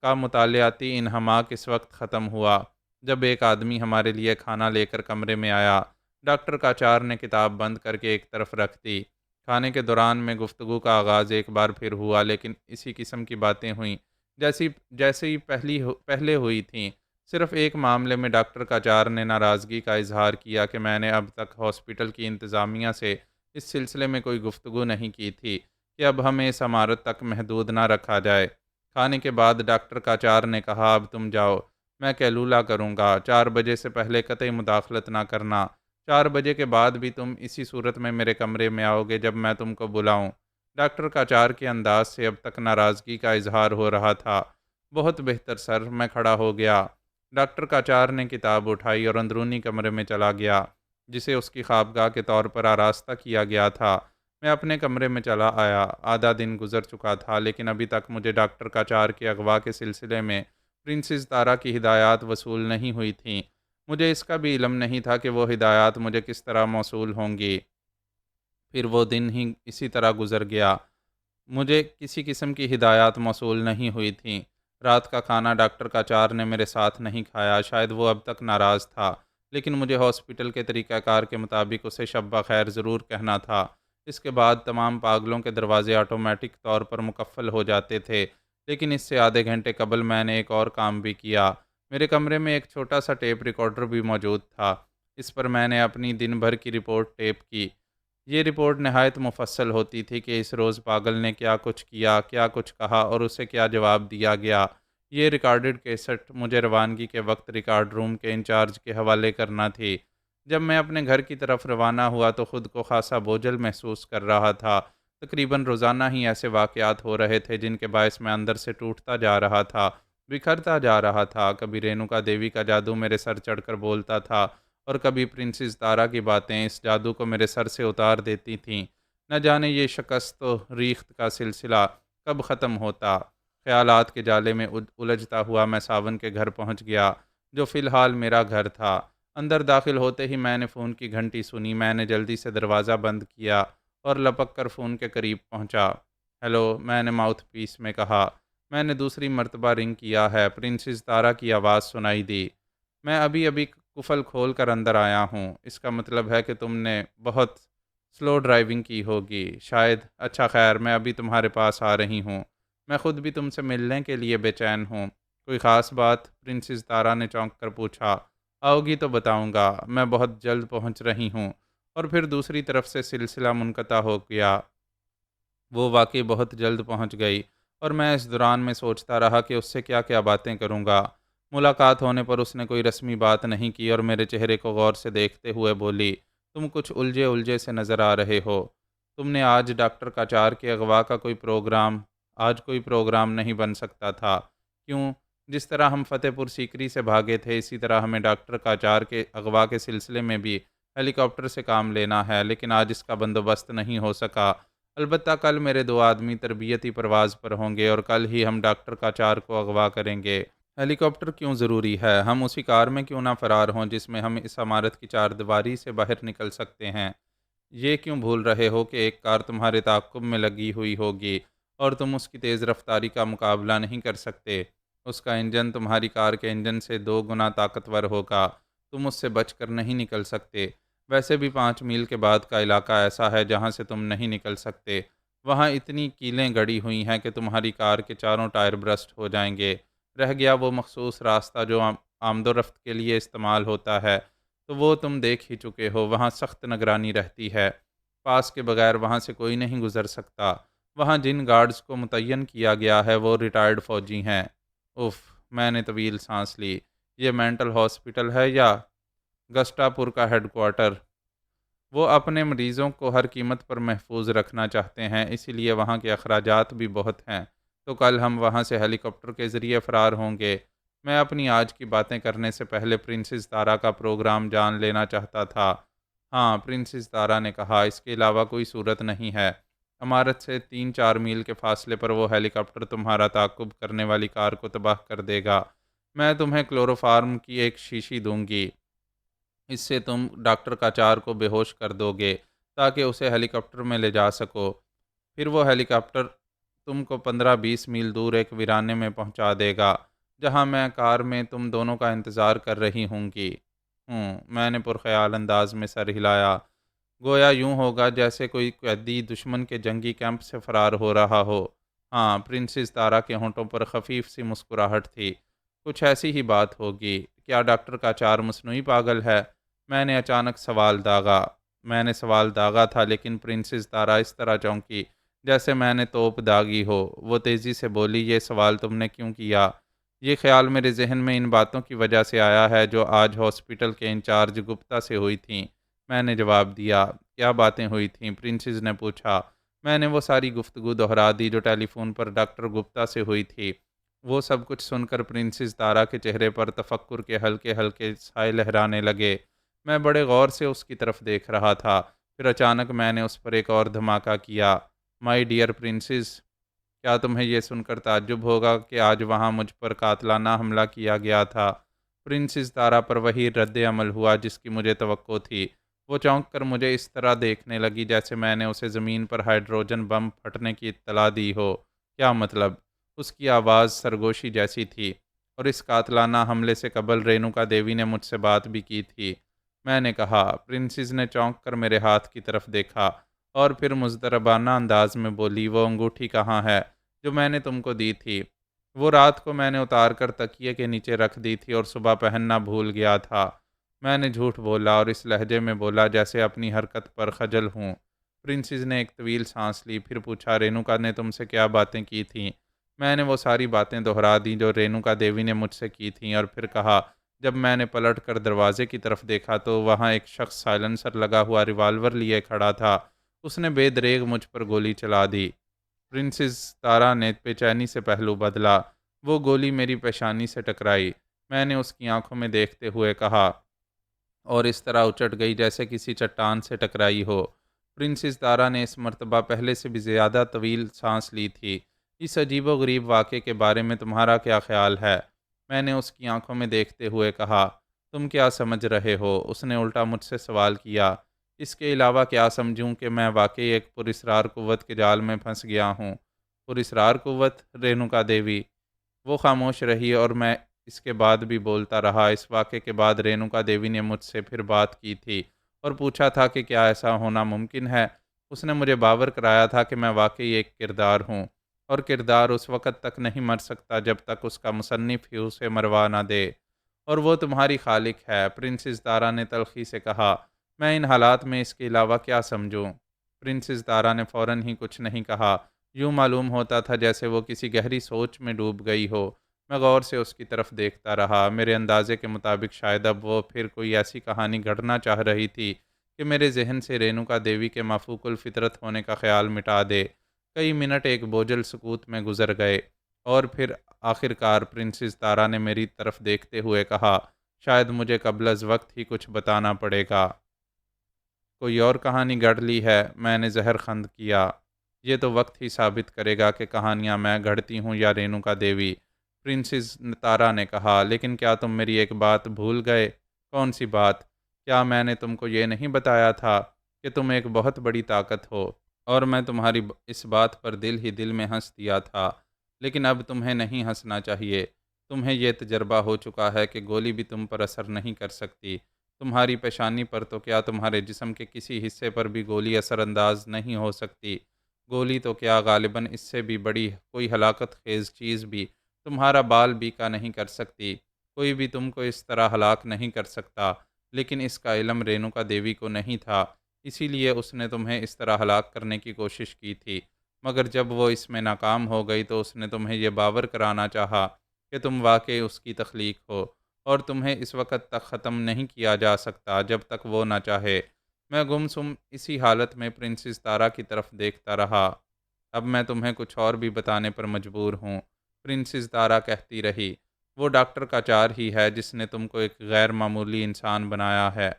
کا مطالعاتی انہماک اس وقت ختم ہوا جب ایک آدمی ہمارے لیے کھانا لے کر کمرے میں آیا۔ ڈاکٹر کاچار نے کتاب بند کر کے ایک طرف رکھ دی۔ کھانے کے دوران میں گفتگو کا آغاز ایک بار پھر ہوا، لیکن اسی قسم کی باتیں ہوئیں جیسے ہی پہلے ہوئی تھیں۔ صرف ایک معاملے میں ڈاکٹر کاچار نے ناراضگی کا اظہار کیا کہ میں نے اب تک ہاسپٹل کی انتظامیہ سے اس سلسلے میں کوئی گفتگو نہیں کی تھی کہ اب ہمیں اس عمارت تک محدود نہ رکھا جائے۔ کھانے کے بعد ڈاکٹر کاچار نے کہا، اب تم جاؤ، میں کیلولہ کروں گا۔ 4 بجے سے پہلے قطعی مداخلت نہ کرنا۔ 4 بجے کے بعد بھی تم اسی صورت میں میرے کمرے میں آؤ گے جب میں تم کو بلاؤں۔ ڈاکٹر کاچار کے انداز سے اب تک ناراضگی کا اظہار ہو رہا تھا۔ بہت بہتر سر، میں کھڑا ہو گیا۔ ڈاکٹر کاچار نے کتاب اٹھائی اور اندرونی کمرے میں چلا گیا، جسے اس کی خوابگاہ کے طور پر آراستہ کیا گیا تھا۔ میں اپنے کمرے میں چلا آیا۔ آدھا دن گزر چکا تھا، لیکن ابھی تک مجھے ڈاکٹر کاچار کے اغوا کے سلسلے میں پرنسز تارا کی ہدایات وصول نہیں ہوئی تھیں۔ مجھے اس کا بھی علم نہیں تھا کہ وہ ہدایات مجھے کس طرح موصول ہوں گی۔ پھر وہ دن ہی اسی طرح گزر گیا۔ مجھے کسی قسم کی ہدایات موصول نہیں ہوئی تھیں۔ رات کا کھانا ڈاکٹر کاچار نے میرے ساتھ نہیں کھایا۔ شاید وہ اب تک ناراض تھا، لیکن مجھے ہاسپٹل کے طریقہ کار کے مطابق اسے شب بخیر ضرور کہنا تھا۔ اس کے بعد تمام پاگلوں کے دروازے آٹومیٹک طور پر مقفل ہو جاتے تھے، لیکن اس سے آدھے گھنٹے قبل میں نے ایک اور کام بھی کیا۔ میرے کمرے میں ایک چھوٹا سا ٹیپ ریکارڈر بھی موجود تھا۔ اس پر میں نے اپنی دن بھر کی رپورٹ ٹیپ کی۔ یہ رپورٹ نہایت مفصل ہوتی تھی کہ اس روز پاگل نے کیا کچھ کیا، کیا کچھ کہا اور اسے کیا جواب دیا گیا۔ یہ ریکارڈڈ کیسٹ مجھے روانگی کے وقت ریکارڈ روم کے انچارج کے حوالے کرنا تھی۔ جب میں اپنے گھر کی طرف روانہ ہوا تو خود کو خاصا بوجھل محسوس کر رہا تھا۔ تقریباً روزانہ ہی ایسے واقعات ہو رہے تھے جن کے باعث میں اندر سے ٹوٹتا جا رہا تھا، بکھرتا جا رہا تھا۔ کبھی رینوکا دیوی کا جادو میرے سر چڑھ کر بولتا تھا، اور کبھی پرنسز تارا کی باتیں اس جادو کو میرے سر سے اتار دیتی تھیں۔ نہ جانے یہ شکست و ریخت کا سلسلہ کب ختم ہوتا۔ خیالات کے جالے میں الجھتا ہوا میں ساون کے گھر پہنچ گیا، جو فی الحال میرا گھر تھا۔ اندر داخل ہوتے ہی میں نے فون کی گھنٹی سنی۔ میں نے جلدی سے دروازہ بند کیا اور لپک کر فون کے قریب پہنچا۔ ہیلو، میں نے ماؤتھ پیس میں کہا۔ میں نے دوسری مرتبہ رنگ کیا ہے۔ پرنسز تارا کی آواز سنائی دی۔ میں ابھی ابھی قفل کھول کر اندر آیا ہوں۔ اس کا مطلب ہے کہ تم نے بہت سلو ڈرائیونگ کی ہوگی شاید۔ اچھا خیر، میں ابھی تمہارے پاس آ رہی ہوں۔ میں خود بھی تم سے ملنے کے لیے بے چین ہوں۔ کوئی خاص بات؟ پرنسز تارا نے چونک کر پوچھا۔ آؤ گی تو بتاؤں گا، میں بہت جلد پہنچ رہی ہوں۔ اور پھر دوسری طرف سے سلسلہ منقطع ہو گیا۔ وہ واقعی بہت جلد پہنچ گئی، اور میں اس دوران میں سوچتا رہا کہ اس سے کیا کیا باتیں کروں گا۔ ملاقات ہونے پر اس نے کوئی رسمی بات نہیں کی اور میرے چہرے کو غور سے دیکھتے ہوئے بولی، تم کچھ الجھے الجھے سے نظر آ رہے ہو۔ تم نے آج ڈاکٹر کاچار کے اغوا کا کوئی پروگرام نہیں بن سکتا تھا؟ کیوں؟ جس طرح ہم فتح پور سیکری سے بھاگے تھے، اسی طرح ہمیں ڈاکٹر کاچار کے اغوا کے سلسلے میں بھی ہیلی کاپٹر سے کام لینا ہے، لیکن آج اس کا بندوبست نہیں ہو سکا۔ البتہ کل میرے 2 آدمی تربیتی پرواز پر ہوں گے اور کل ہی ہم ڈاکٹر کاچار کو اغوا کریں گے۔ ہیلی کاپٹر کیوں ضروری ہے؟ ہم اسی کار میں کیوں نہ فرار ہوں جس میں ہم اس عمارت کی 4 دیواری سے باہر نکل سکتے ہیں؟ یہ کیوں بھول رہے ہو کہ ایک کار تمہارے تعاقب میں لگی ہوئی ہوگی اور تم اس کی تیز رفتاری کا مقابلہ نہیں کر سکتے؟ اس کا انجن تمہاری کار کے انجن سے 2 گنا طاقتور ہوگا۔ تم اس سے بچ کر نہیں نکل سکتے۔ ویسے بھی 5 میل کے بعد کا علاقہ ایسا ہے جہاں سے تم نہیں نکل سکتے۔ وہاں اتنی کیلیں گڑی ہوئی ہیں کہ تمہاری کار کے چاروں ٹائر برسٹ ہو جائیں گے۔ رہ گیا وہ مخصوص راستہ جو آمد و رفت کے لیے استعمال ہوتا ہے، تو وہ تم دیکھ ہی چکے ہو۔ وہاں سخت نگرانی رہتی ہے۔ پاس کے بغیر وہاں سے کوئی نہیں گزر سکتا۔ وہاں جن گارڈز کو متعین کیا گیا ہے وہ ریٹائرڈ فوجی ہیں۔ اف، میں نے طویل سانس لی۔ یہ مینٹل ہاسپٹل ہے یا گسٹاپور کا ہیڈ کوارٹر؟ وہ اپنے مریضوں کو ہر قیمت پر محفوظ رکھنا چاہتے ہیں، اسی لیے وہاں کے اخراجات بھی بہت ہیں۔ تو کل ہم وہاں سے ہیلی کاپٹر کے ذریعے فرار ہوں گے۔ میں اپنی آج کی باتیں کرنے سے پہلے پرنسز تارا کا پروگرام جان لینا چاہتا تھا۔ ہاں، پرنسز تارا نے کہا، اس کے علاوہ کوئی صورت نہیں ہے۔ عمارت سے 3-4 میل کے فاصلے پر وہ ہیلی کاپٹر تمہارا تعاقب کرنے والی کار کو تباہ کر دے گا۔ میں تمہیں کلوروفارم کی ایک شیشی دوں گی۔ اس سے تم ڈاکٹر کاچار کو بے ہوش کر دو گے تاکہ اسے ہیلی کاپٹر میں لے جا سکو۔ پھر وہ ہیلی کاپٹر تم کو 15-20 میل دور ایک ویرانے میں پہنچا دے گا، جہاں میں کار میں تم دونوں کا انتظار کر رہی ہوں گی۔ میں نے پرخیال انداز میں سر ہلایا، گویا یوں ہوگا جیسے کوئی قیدی دشمن کے جنگی کیمپ سے فرار ہو رہا ہو۔ ہاں، پرنسز تارا کے ہونٹوں پر خفیف سی مسکراہٹ تھی۔ کچھ ایسی ہی بات ہوگی۔ کیا ڈاکٹر کاچار مصنوعی پاگل ہے؟ میں نے اچانک سوال داغا۔ میں نے سوال داغا تھا، لیکن پرنسز تارا اس طرح چونکی جیسے میں نے توپ داغی ہو۔ وہ تیزی سے بولی، یہ سوال تم نے کیوں کیا؟ یہ خیال میرے ذہن میں ان باتوں کی وجہ سے آیا ہے جو آج ہاسپٹل کے انچارج گپتا سے ہوئی تھیں۔ میں نے جواب دیا۔ کیا باتیں ہوئی تھیں؟ پرنسز نے پوچھا۔ میں نے وہ ساری گفتگو دہرا دی جو ٹیلی فون پر ڈاکٹر گپتا سے ہوئی تھی۔ وہ سب کچھ سن کر پرنسس تارا کے چہرے پر تفکر کے ہلکے ہلکے سائے لہرانے لگے۔ میں بڑے غور سے اس کی طرف دیکھ رہا تھا، پھر اچانک میں نے اس پر ایک اور دھماکہ کیا۔ مائی ڈیئر پرنسس، کیا تمہیں یہ سن کر تعجب ہوگا کہ آج وہاں مجھ پر قاتلانہ حملہ کیا گیا تھا؟ پرنسس تارا پر وہی رد عمل ہوا جس کی مجھے توقع تھی۔ وہ چونک کر مجھے اس طرح دیکھنے لگی جیسے میں نے اسے زمین پر ہائیڈروجن بم پھٹنے کی اطلاع دی ہو۔ کیا مطلب؟ اس کی آواز سرگوشی جیسی تھی، اور اس قاتلانہ حملے سے قبل رینوکا دیوی نے مجھ سے بات بھی کی تھی۔ میں نے کہا۔ پرنسس نے چونک کر میرے ہاتھ کی طرف دیکھا اور پھر مضطربانہ انداز میں بولی، وہ انگوٹھی کہاں ہے جو میں نے تم کو دی تھی؟ وہ رات کو میں نے اتار کر تکیے کے نیچے رکھ دی تھی اور صبح پہننا بھول گیا تھا۔ میں نے جھوٹ بولا اور اس لہجے میں بولا جیسے اپنی حرکت پر خجل ہوں۔ پرنسس نے ایک طویل سانس لی، پھر پوچھا، رینوکا نے تم سے کیا باتیں کی تھیں؟ میں نے وہ ساری باتیں دہرا دیں جو رینوکا دیوی نے مجھ سے کی تھیں، اور پھر کہا، جب میں نے پلٹ کر دروازے کی طرف دیکھا تو وہاں ایک شخص سائلنسر لگا ہوا ریوالور لیے کھڑا تھا۔ اس نے بے دریغ مجھ پر گولی چلا دی۔ پرنسس تارا نے بے چینی سے پہلو بدلا۔ وہ گولی میری پیشانی سے ٹکرائی۔ میں نے اس کی آنکھوں میں دیکھتے ہوئے کہا، اور اس طرح اچٹ گئی جیسے کسی چٹان سے ٹکرائی ہو۔ پرنسس تارا نے اس مرتبہ پہلے سے بھی زیادہ طویل سانس لی تھی۔ اس عجیب و غریب واقعے کے بارے میں تمہارا کیا خیال ہے؟ میں نے اس کی آنکھوں میں دیکھتے ہوئے کہا، تم کیا سمجھ رہے ہو؟ اس نے الٹا مجھ سے سوال کیا۔ اس کے علاوہ کیا سمجھوں کہ میں واقعی ایک پراسرار قوت کے جال میں پھنس گیا ہوں؟ پراسرار قوت؟ رینوکا دیوی۔ وہ خاموش رہی اور میں اس کے بعد بھی بولتا رہا۔ اس واقعے کے بعد رینوکا دیوی نے مجھ سے پھر بات کی تھی اور پوچھا تھا کہ کیا ایسا ہونا ممکن ہے۔ اس نے مجھے باور کرایا تھا کہ میں واقعی ایک کردار ہوں، اور کردار اس وقت تک نہیں مر سکتا جب تک اس کا مصنف ہی اسے مروا نہ دے، اور وہ تمہاری خالق ہے۔ پرنسس تارا نے تلخی سے کہا، میں ان حالات میں اس کے علاوہ کیا سمجھوں؟ پرنسس تارا نے فوراً ہی کچھ نہیں کہا۔ یوں معلوم ہوتا تھا جیسے وہ کسی گہری سوچ میں ڈوب گئی ہو۔ میں غور سے اس کی طرف دیکھتا رہا۔ میرے اندازے کے مطابق شاید اب وہ پھر کوئی ایسی کہانی گھڑنا چاہ رہی تھی کہ میرے ذہن سے رینوکا دیوی کے مافوق الفطرت ہونے کا خیال مٹا دے۔ کئی منٹ ایک بوجھل سکوت میں گزر گئے، اور پھر آخر کار پرنسس تارا نے میری طرف دیکھتے ہوئے کہا، شاید مجھے قبل از وقت ہی کچھ بتانا پڑے گا۔ کوئی اور کہانی گھڑ لی ہے؟ میں نے زہر خند کیا۔ یہ تو وقت ہی ثابت کرے گا کہ کہانیاں میں گھڑتی ہوں یا رینوکا دیوی، پرنسس تارا نے کہا۔ لیکن کیا تم میری ایک بات بھول گئے؟ کون سی بات؟ کیا میں نے تم کو یہ نہیں بتایا تھا کہ تم ایک بہت بڑی طاقت ہو، اور میں تمہاری اس بات پر دل ہی دل میں ہنس دیا تھا؟ لیکن اب تمہیں نہیں ہنسنا چاہیے۔ تمہیں یہ تجربہ ہو چکا ہے کہ گولی بھی تم پر اثر نہیں کر سکتی۔ تمہاری پیشانی پر تو کیا، تمہارے جسم کے کسی حصے پر بھی گولی اثر انداز نہیں ہو سکتی۔ گولی تو کیا، غالباً اس سے بھی بڑی کوئی ہلاکت خیز چیز بھی تمہارا بال بیکا نہیں کر سکتی۔ کوئی بھی تم کو اس طرح ہلاک نہیں کر سکتا۔ لیکن اس کا علم رینوکا دیوی کو نہیں تھا، اسی لیے اس نے تمہیں اس طرح ہلاک کرنے کی کوشش کی تھی۔ مگر جب وہ اس میں ناکام ہو گئی تو اس نے تمہیں یہ باور کرانا چاہا کہ تم واقعی اس کی تخلیق ہو، اور تمہیں اس وقت تک ختم نہیں کیا جا سکتا جب تک وہ نہ چاہے۔ میں گمسم اسی حالت میں پرنسس تارا کی طرف دیکھتا رہا۔ اب میں تمہیں کچھ اور بھی بتانے پر مجبور ہوں، پرنسس تارا کہتی رہی۔ وہ ڈاکٹر کاچار ہی ہے جس نے تم کو ایک غیر معمولی انسان بنایا ہے۔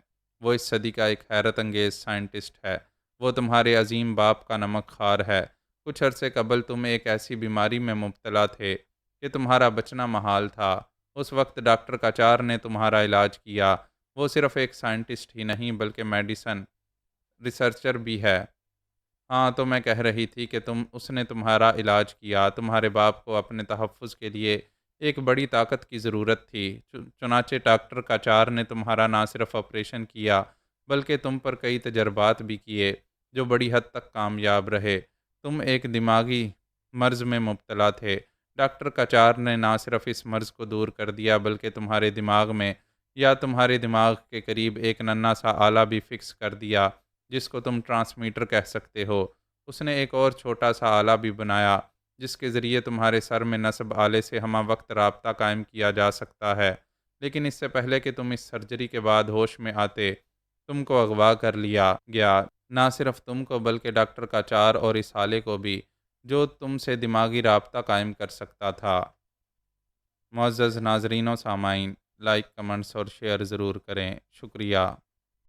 وہ اس صدی کا ایک حیرت انگیز سائنٹسٹ ہے۔ وہ تمہارے عظیم باپ کا نمک خوار ہے۔ کچھ عرصے قبل تم ایک ایسی بیماری میں مبتلا تھے کہ تمہارا بچنا محال تھا۔ اس وقت ڈاکٹر کاچار نے تمہارا علاج کیا۔ وہ صرف ایک سائنٹسٹ ہی نہیں بلکہ میڈیسن ریسرچر بھی ہے۔ ہاں، تو میں کہہ رہی تھی کہ اس نے تمہارا علاج کیا۔ تمہارے باپ کو اپنے تحفظ کے لیے ایک بڑی طاقت کی ضرورت تھی، چنانچہ ڈاکٹر کاچار نے تمہارا نہ صرف آپریشن کیا بلکہ تم پر کئی تجربات بھی کیے جو بڑی حد تک کامیاب رہے۔ تم ایک دماغی مرض میں مبتلا تھے۔ ڈاکٹر کاچار نے نہ صرف اس مرض کو دور کر دیا بلکہ تمہارے دماغ میں یا تمہارے دماغ کے قریب ایک ننھا سا آلہ بھی فکس کر دیا جس کو تم ٹرانسمیٹر کہہ سکتے ہو۔ اس نے ایک اور چھوٹا سا آلہ بھی بنایا جس کے ذریعے تمہارے سر میں نصب آلے سے ہمہ وقت رابطہ قائم کیا جا سکتا ہے۔ لیکن اس سے پہلے کہ تم اس سرجری کے بعد ہوش میں آتے، تم کو اغوا کر لیا گیا۔ نہ صرف تم کو بلکہ ڈاکٹر کاچار اور اس آلے کو بھی جو تم سے دماغی رابطہ قائم کر سکتا تھا۔ معزز ناظرین و سامعین، لائک کمنٹس اور شیئر ضرور کریں، شکریہ۔